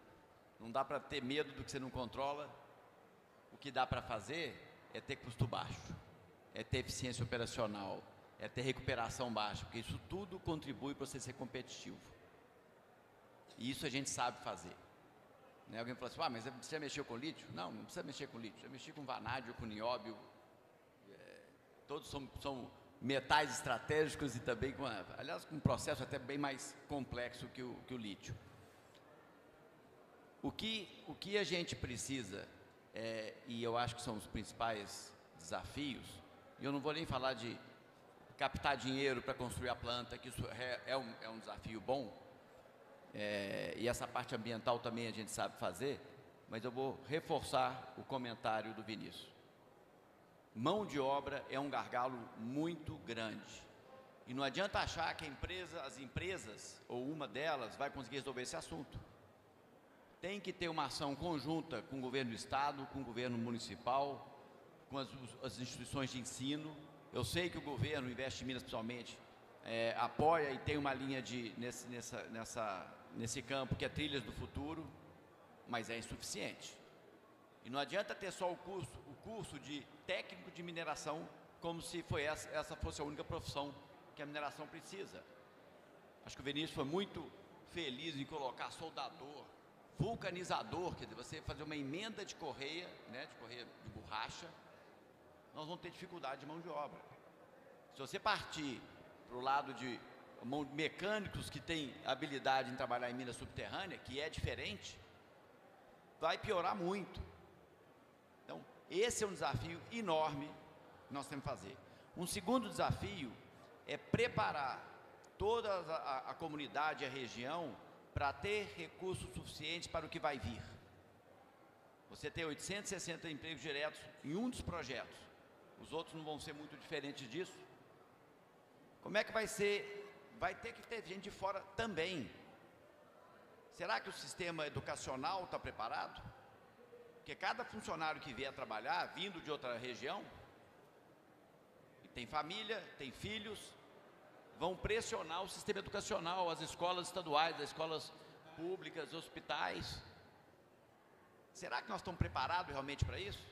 Não dá para ter medo do que você não controla. O que dá para fazer é ter custo baixo, é ter eficiência operacional, é ter recuperação baixa, porque isso tudo contribui para você ser competitivo. E isso a gente sabe fazer. Né? Alguém falou assim, mas você mexeu com lítio? Não, não precisa mexer com lítio. Eu mexi com vanádio, com nióbio. Todos são metais estratégicos e também aliás, com um processo até bem mais complexo que o lítio. O que a gente precisa, e eu acho que são os principais desafios, e eu não vou nem falar de captar dinheiro para construir a planta, que isso é um desafio bom, e essa parte ambiental também a gente sabe fazer, mas eu vou reforçar o comentário do Vinícius. Mão de obra é um gargalo muito grande. E não adianta achar que as empresas, ou uma delas, vai conseguir resolver esse assunto. Tem que ter uma ação conjunta com o governo do Estado, com o governo municipal, com as instituições de ensino. Eu sei que o governo, Investe Minas principalmente, apoia e tem uma linha nesse campo que é Trilhas do Futuro, mas é insuficiente. E não adianta ter só o curso de técnico de mineração, como se essa fosse a única profissão que a mineração precisa. Acho que o Vinícius foi muito feliz em colocar soldador, vulcanizador, quer dizer, você fazer uma emenda de correia, né, de correia de borracha, nós vamos ter dificuldade de mão de obra. Se você partir para o lado de mecânicos que têm habilidade em trabalhar em mina subterrânea, que é diferente, vai piorar muito. Então, esse é um desafio enorme que nós temos que fazer. Um segundo desafio é preparar toda a comunidade e a região para ter recursos suficientes para o que vai vir. Você tem 860 empregos diretos em um dos projetos. Os outros não vão ser muito diferentes disso. Como é que vai ser? Vai ter que ter gente de fora também. Será que o sistema educacional está preparado? Porque cada funcionário que vier trabalhar, vindo de outra região, tem família, tem filhos, vão pressionar o sistema educacional, as escolas estaduais, as escolas públicas, hospitais. Será que nós estamos preparados realmente para isso?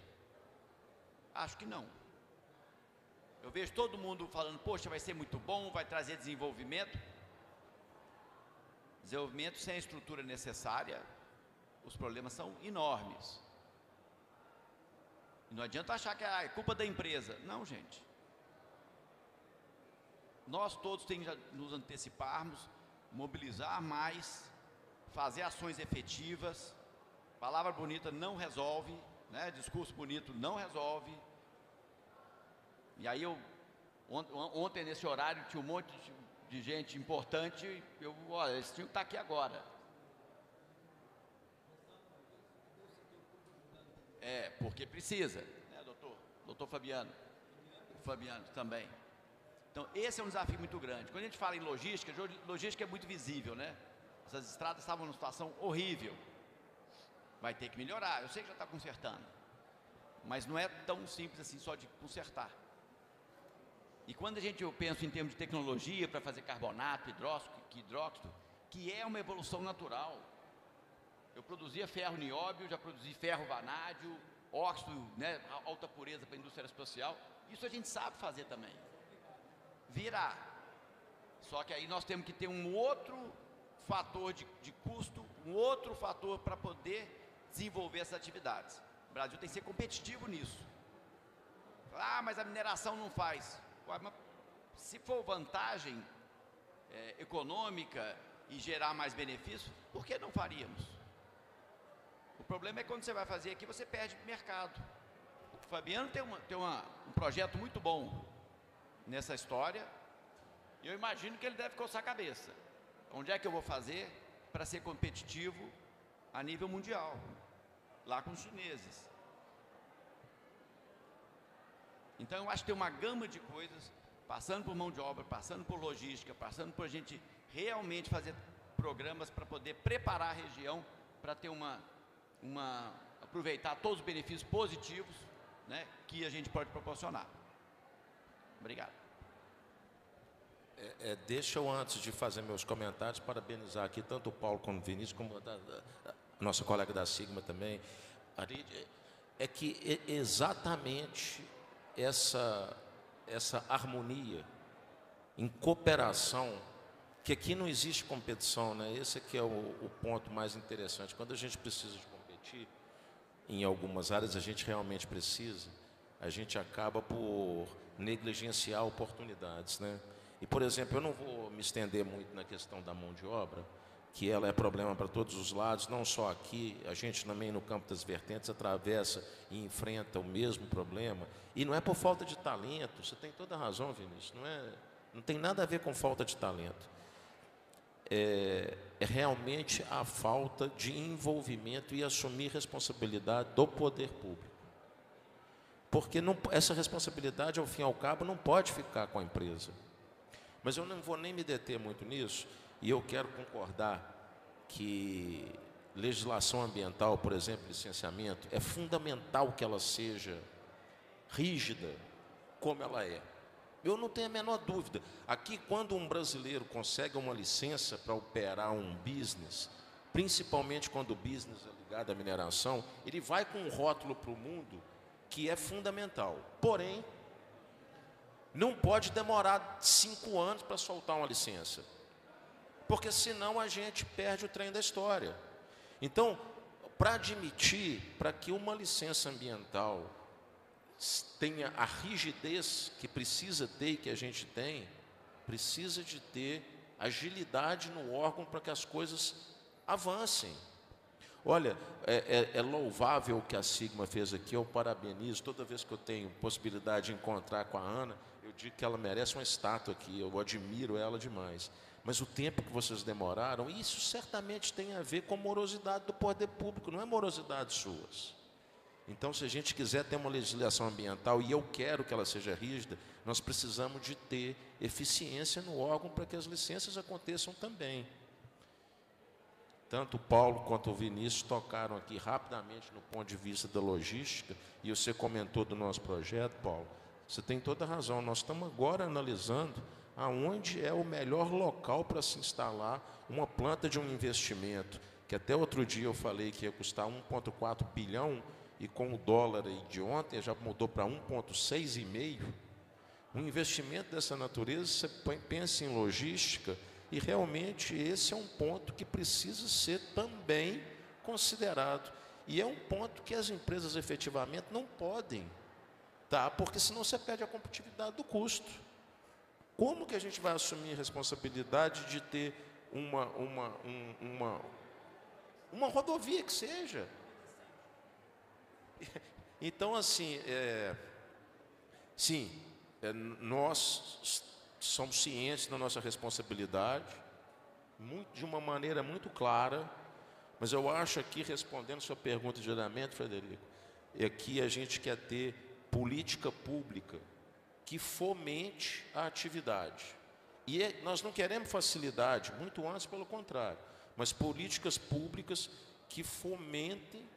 Acho que não. Eu vejo todo mundo falando, poxa, vai ser muito bom, vai trazer desenvolvimento. Desenvolvimento sem a estrutura necessária, os problemas são enormes. E não adianta achar que é culpa da empresa. Não, gente. Nós todos temos que nos anteciparmos, mobilizar mais, fazer ações efetivas. Palavra bonita não resolve, né? Discurso bonito não resolve. E aí ontem nesse horário tinha um monte de gente importante, olha, eles tinham que estar aqui agora. Porque precisa, né, doutor Fabiano? O Fabiano também. Então, esse é um desafio muito grande. Quando a gente fala em logística é muito visível, né? Essas estradas estavam numa situação horrível. Vai ter que melhorar, eu sei que já está consertando. Mas não é tão simples assim só de consertar. E quando eu penso em termos de tecnologia para fazer carbonato, hidróxido, que é uma evolução natural. Eu produzia ferro nióbio, já produzi ferro vanádio, óxido, né, alta pureza para a indústria aeroespacial. Isso a gente sabe fazer também. Virar. Só que aí nós temos que ter um outro fator de custo, um outro fator para poder desenvolver essas atividades. O Brasil tem que ser competitivo nisso. Mas a mineração não faz. Mas se for vantagem econômica e gerar mais benefício, por que não faríamos? O problema é que quando você vai fazer aqui, você perde mercado. O Fabiano tem um projeto muito bom nessa história, e eu imagino que ele deve coçar a cabeça. Onde é que eu vou fazer para ser competitivo a nível mundial? Lá com os chineses. Então eu acho que tem uma gama de coisas, passando por mão de obra, passando por logística, passando por a gente realmente fazer programas para poder preparar a região para ter aproveitar todos os benefícios positivos, né, que a gente pode proporcionar. Obrigado. Deixa eu, antes de fazer meus comentários, parabenizar aqui tanto o Paulo como o Vinícius, como a nossa colega da Sigma também, é que exatamente essa harmonia em cooperação que aqui não existe competição, né? Esse aqui é o ponto mais interessante. Quando a gente precisa de competir, em algumas áreas a gente realmente precisa, a gente acaba por negligenciar oportunidades, né? E, por exemplo, eu não vou me estender muito na questão da mão de obra, que ela é problema para todos os lados, não só aqui, a gente também no campo das vertentes atravessa e enfrenta o mesmo problema, e não é por falta de talento, você tem toda a razão, Vinícius, não tem nada a ver com falta de talento, é realmente a falta de envolvimento e assumir responsabilidade do poder público, porque essa responsabilidade, ao fim e ao cabo, não pode ficar com a empresa. Mas eu não vou nem me deter muito nisso, e eu quero concordar que legislação ambiental, por exemplo, licenciamento, é fundamental que ela seja rígida como ela é. Eu não tenho a menor dúvida. Aqui, quando um brasileiro consegue uma licença para operar um business, principalmente quando o business é ligado à mineração, ele vai com um rótulo para o mundo que é fundamental. Porém, não pode demorar 5 anos para soltar uma licença, porque senão a gente perde o trem da história. Então, para admitir, para que uma licença ambiental tenha a rigidez que precisa ter e que a gente tem, precisa de ter agilidade no órgão para que as coisas avancem. Olha, é louvável o que a Sigma fez aqui, eu parabenizo. Toda vez que eu tenho possibilidade de encontrar com a Ana, eu digo que ela merece uma estátua aqui, eu admiro ela demais. Mas o tempo que vocês demoraram, isso certamente tem a ver com morosidade do poder público, não é morosidade suas. Então, se a gente quiser ter uma legislação ambiental, e eu quero que ela seja rígida, nós precisamos de ter eficiência no órgão para que as licenças aconteçam também. Tanto o Paulo quanto o Vinícius tocaram aqui rapidamente no ponto de vista da logística, e você comentou do nosso projeto, Paulo. Você tem toda a razão, nós estamos agora analisando aonde é o melhor local para se instalar uma planta de um investimento, que até outro dia eu falei que ia custar 1,4 bilhão, e com o dólar aí de ontem já mudou para 1,6,5. Um investimento dessa natureza, você pensa em logística, e realmente esse é um ponto que precisa ser também considerado. E é um ponto que as empresas efetivamente não podem, tá? Porque senão você perde a competitividade do custo. Como que a gente vai assumir a responsabilidade de ter uma rodovia que seja? Então, assim, nós somos cientes da nossa responsabilidade, de uma maneira muito clara, mas eu acho aqui, respondendo sua pergunta diretamente, Frederico, é que a gente quer ter política pública que fomente a atividade. E nós não queremos facilidade, muito antes, pelo contrário, mas políticas públicas que fomentem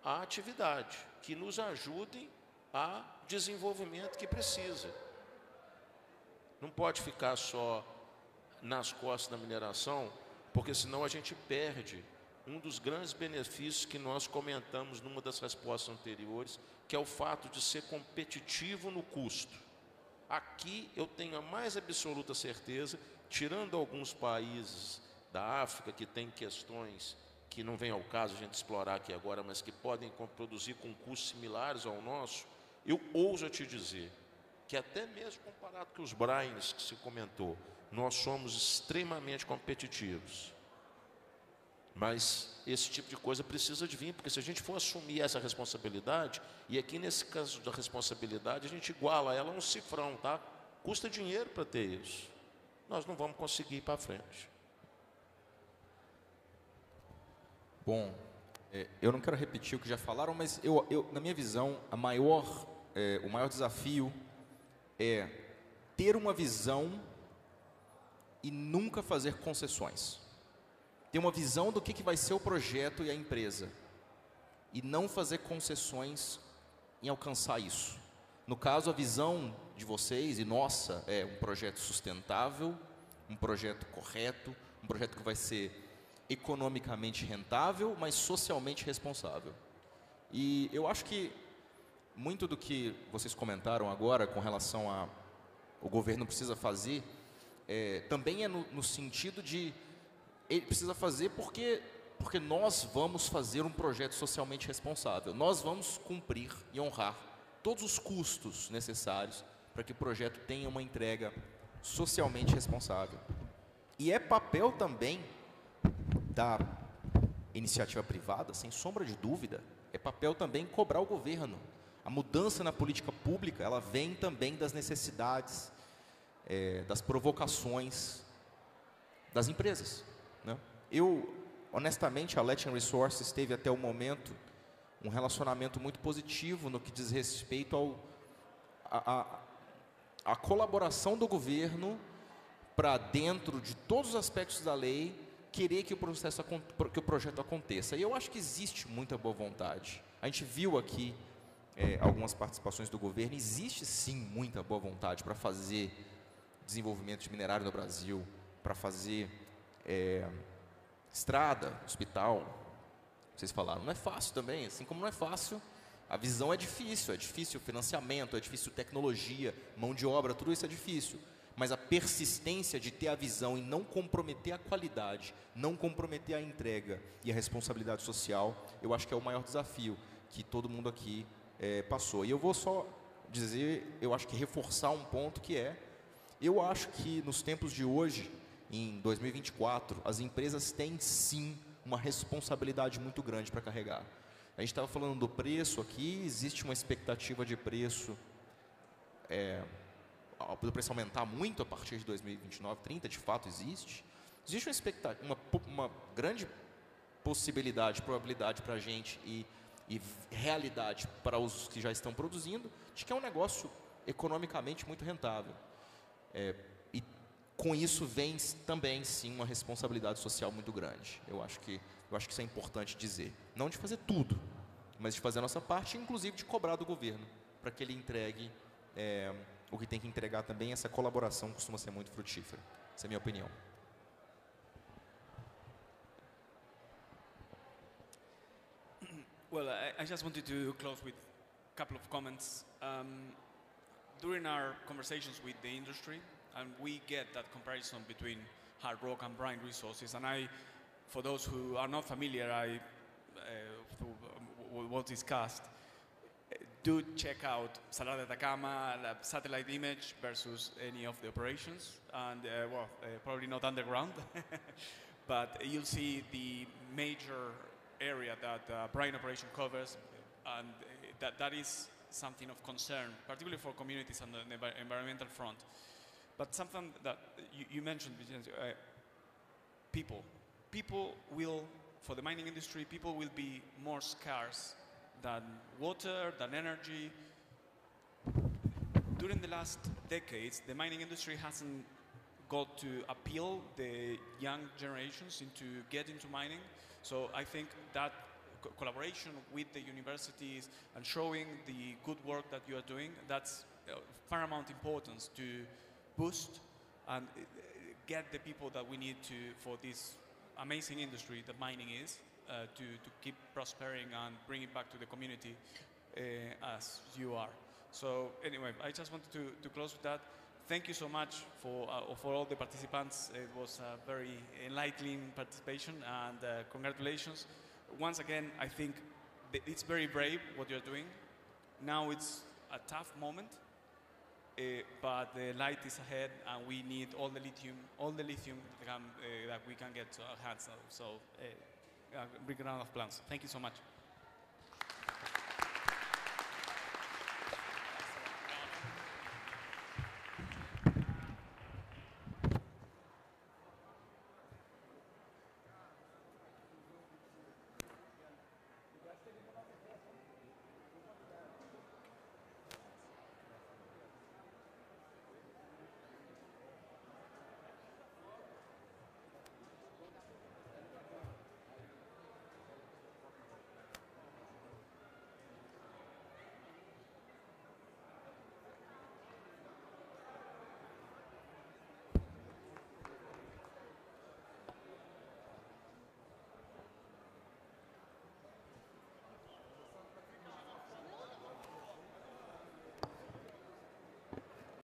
a atividade, que nos ajudem a desenvolvimento que precisa. Não pode ficar só nas costas da mineração, porque senão a gente perde um dos grandes benefícios que nós comentamos numa das respostas anteriores, que é o fato de ser competitivo no custo. Aqui eu tenho a mais absoluta certeza, tirando alguns países da África que têm questões que não vem ao caso a gente explorar aqui agora, mas que podem produzir com custos similares ao nosso, eu ouso te dizer que até mesmo comparado com os brines que se comentou, nós somos extremamente competitivos. Mas esse tipo de coisa precisa de vir, porque se a gente for assumir essa responsabilidade, e aqui nesse caso da responsabilidade, a gente iguala ela a um cifrão, tá? Custa dinheiro para ter isso. Nós não vamos conseguir ir para frente. Bom, eu não quero repetir o que já falaram, mas na minha visão, o maior desafio é ter uma visão e nunca fazer concessões. Ter uma visão do que vai ser o projeto e a empresa, e não fazer concessões em alcançar isso. No caso, a visão de vocês e nossa é um projeto sustentável, um projeto correto, um projeto que vai ser economicamente rentável, mas socialmente responsável. E eu acho que muito do que vocês comentaram agora com relação a o governo precisa fazer, também é no sentido de ele precisa fazer porque nós vamos fazer um projeto socialmente responsável. Nós vamos cumprir e honrar todos os custos necessários para que o projeto tenha uma entrega socialmente responsável. E é papel também da iniciativa privada, sem sombra de dúvida, é papel também cobrar o governo. A mudança na política pública, ela vem também das necessidades, das provocações das empresas, né? Honestamente, a Letting Resources teve até o momento um relacionamento muito positivo no que diz respeito à colaboração do governo para, dentro de todos os aspectos da lei, querer que o projeto aconteça. E eu acho que existe muita boa vontade. A gente viu aqui algumas participações do governo. Existe sim muita boa vontade para fazer desenvolvimento de minerário no Brasil, para fazer estrada, hospital. Vocês falaram, não é fácil também, assim como não é fácil, a visão é difícil o financiamento, é difícil tecnologia, mão de obra, tudo isso é difícil. Mas a persistência de ter a visão e não comprometer a qualidade, não comprometer a entrega e a responsabilidade social, eu acho que é o maior desafio que todo mundo aqui passou. E eu vou só dizer, eu acho que reforçar um ponto que eu acho que nos tempos de hoje, em 2024, as empresas têm sim uma responsabilidade muito grande para carregar. A gente estava falando do preço aqui, existe uma expectativa de preço, do preço aumentar muito a partir de 2029, 30, de fato existe. Existe uma expectativa, uma grande possibilidade, probabilidade para a gente e realidade para os que já estão produzindo, de que é um negócio economicamente muito rentável. E com isso vem também, sim, uma responsabilidade social muito grande. Eu acho que isso é importante dizer. Não de fazer tudo, mas de fazer a nossa parte, inclusive de cobrar do governo, para que ele entregue o que tem que entregar também. Essa colaboração costuma ser muito frutífera. Essa é a minha opinião. Well, I just wanted to close with a couple of comments. During our conversations with the industry, and we get that comparison between hard rock and brine resources, and for those who are not familiar, with what discussed, do check out Salar de Atacama, the satellite image versus any of the operations, and probably not underground, but you'll see the major area that brine operation covers, and that is something of concern, particularly for communities on the environmental front. But something that you mentioned, people will, for the mining industry, people will be more scarce than water, than energy. During the last decades, the mining industry hasn't got to appeal the young generations into get into mining. So I think that collaboration with the universities and showing the good work that you are doing, that's paramount importance to boost and get the people that we need for this amazing industry that mining is, to keep prospering and bring it back to the community as you are. So anyway, I just wanted to close with that. Thank you so much for all the participants. It was a very enlightening participation, and congratulations. Once again, I think it's very brave what you're doing. Now it's a tough moment, but the light is ahead, and we need all the lithium that we can get to our hands. So big round of applause. Thank you so much.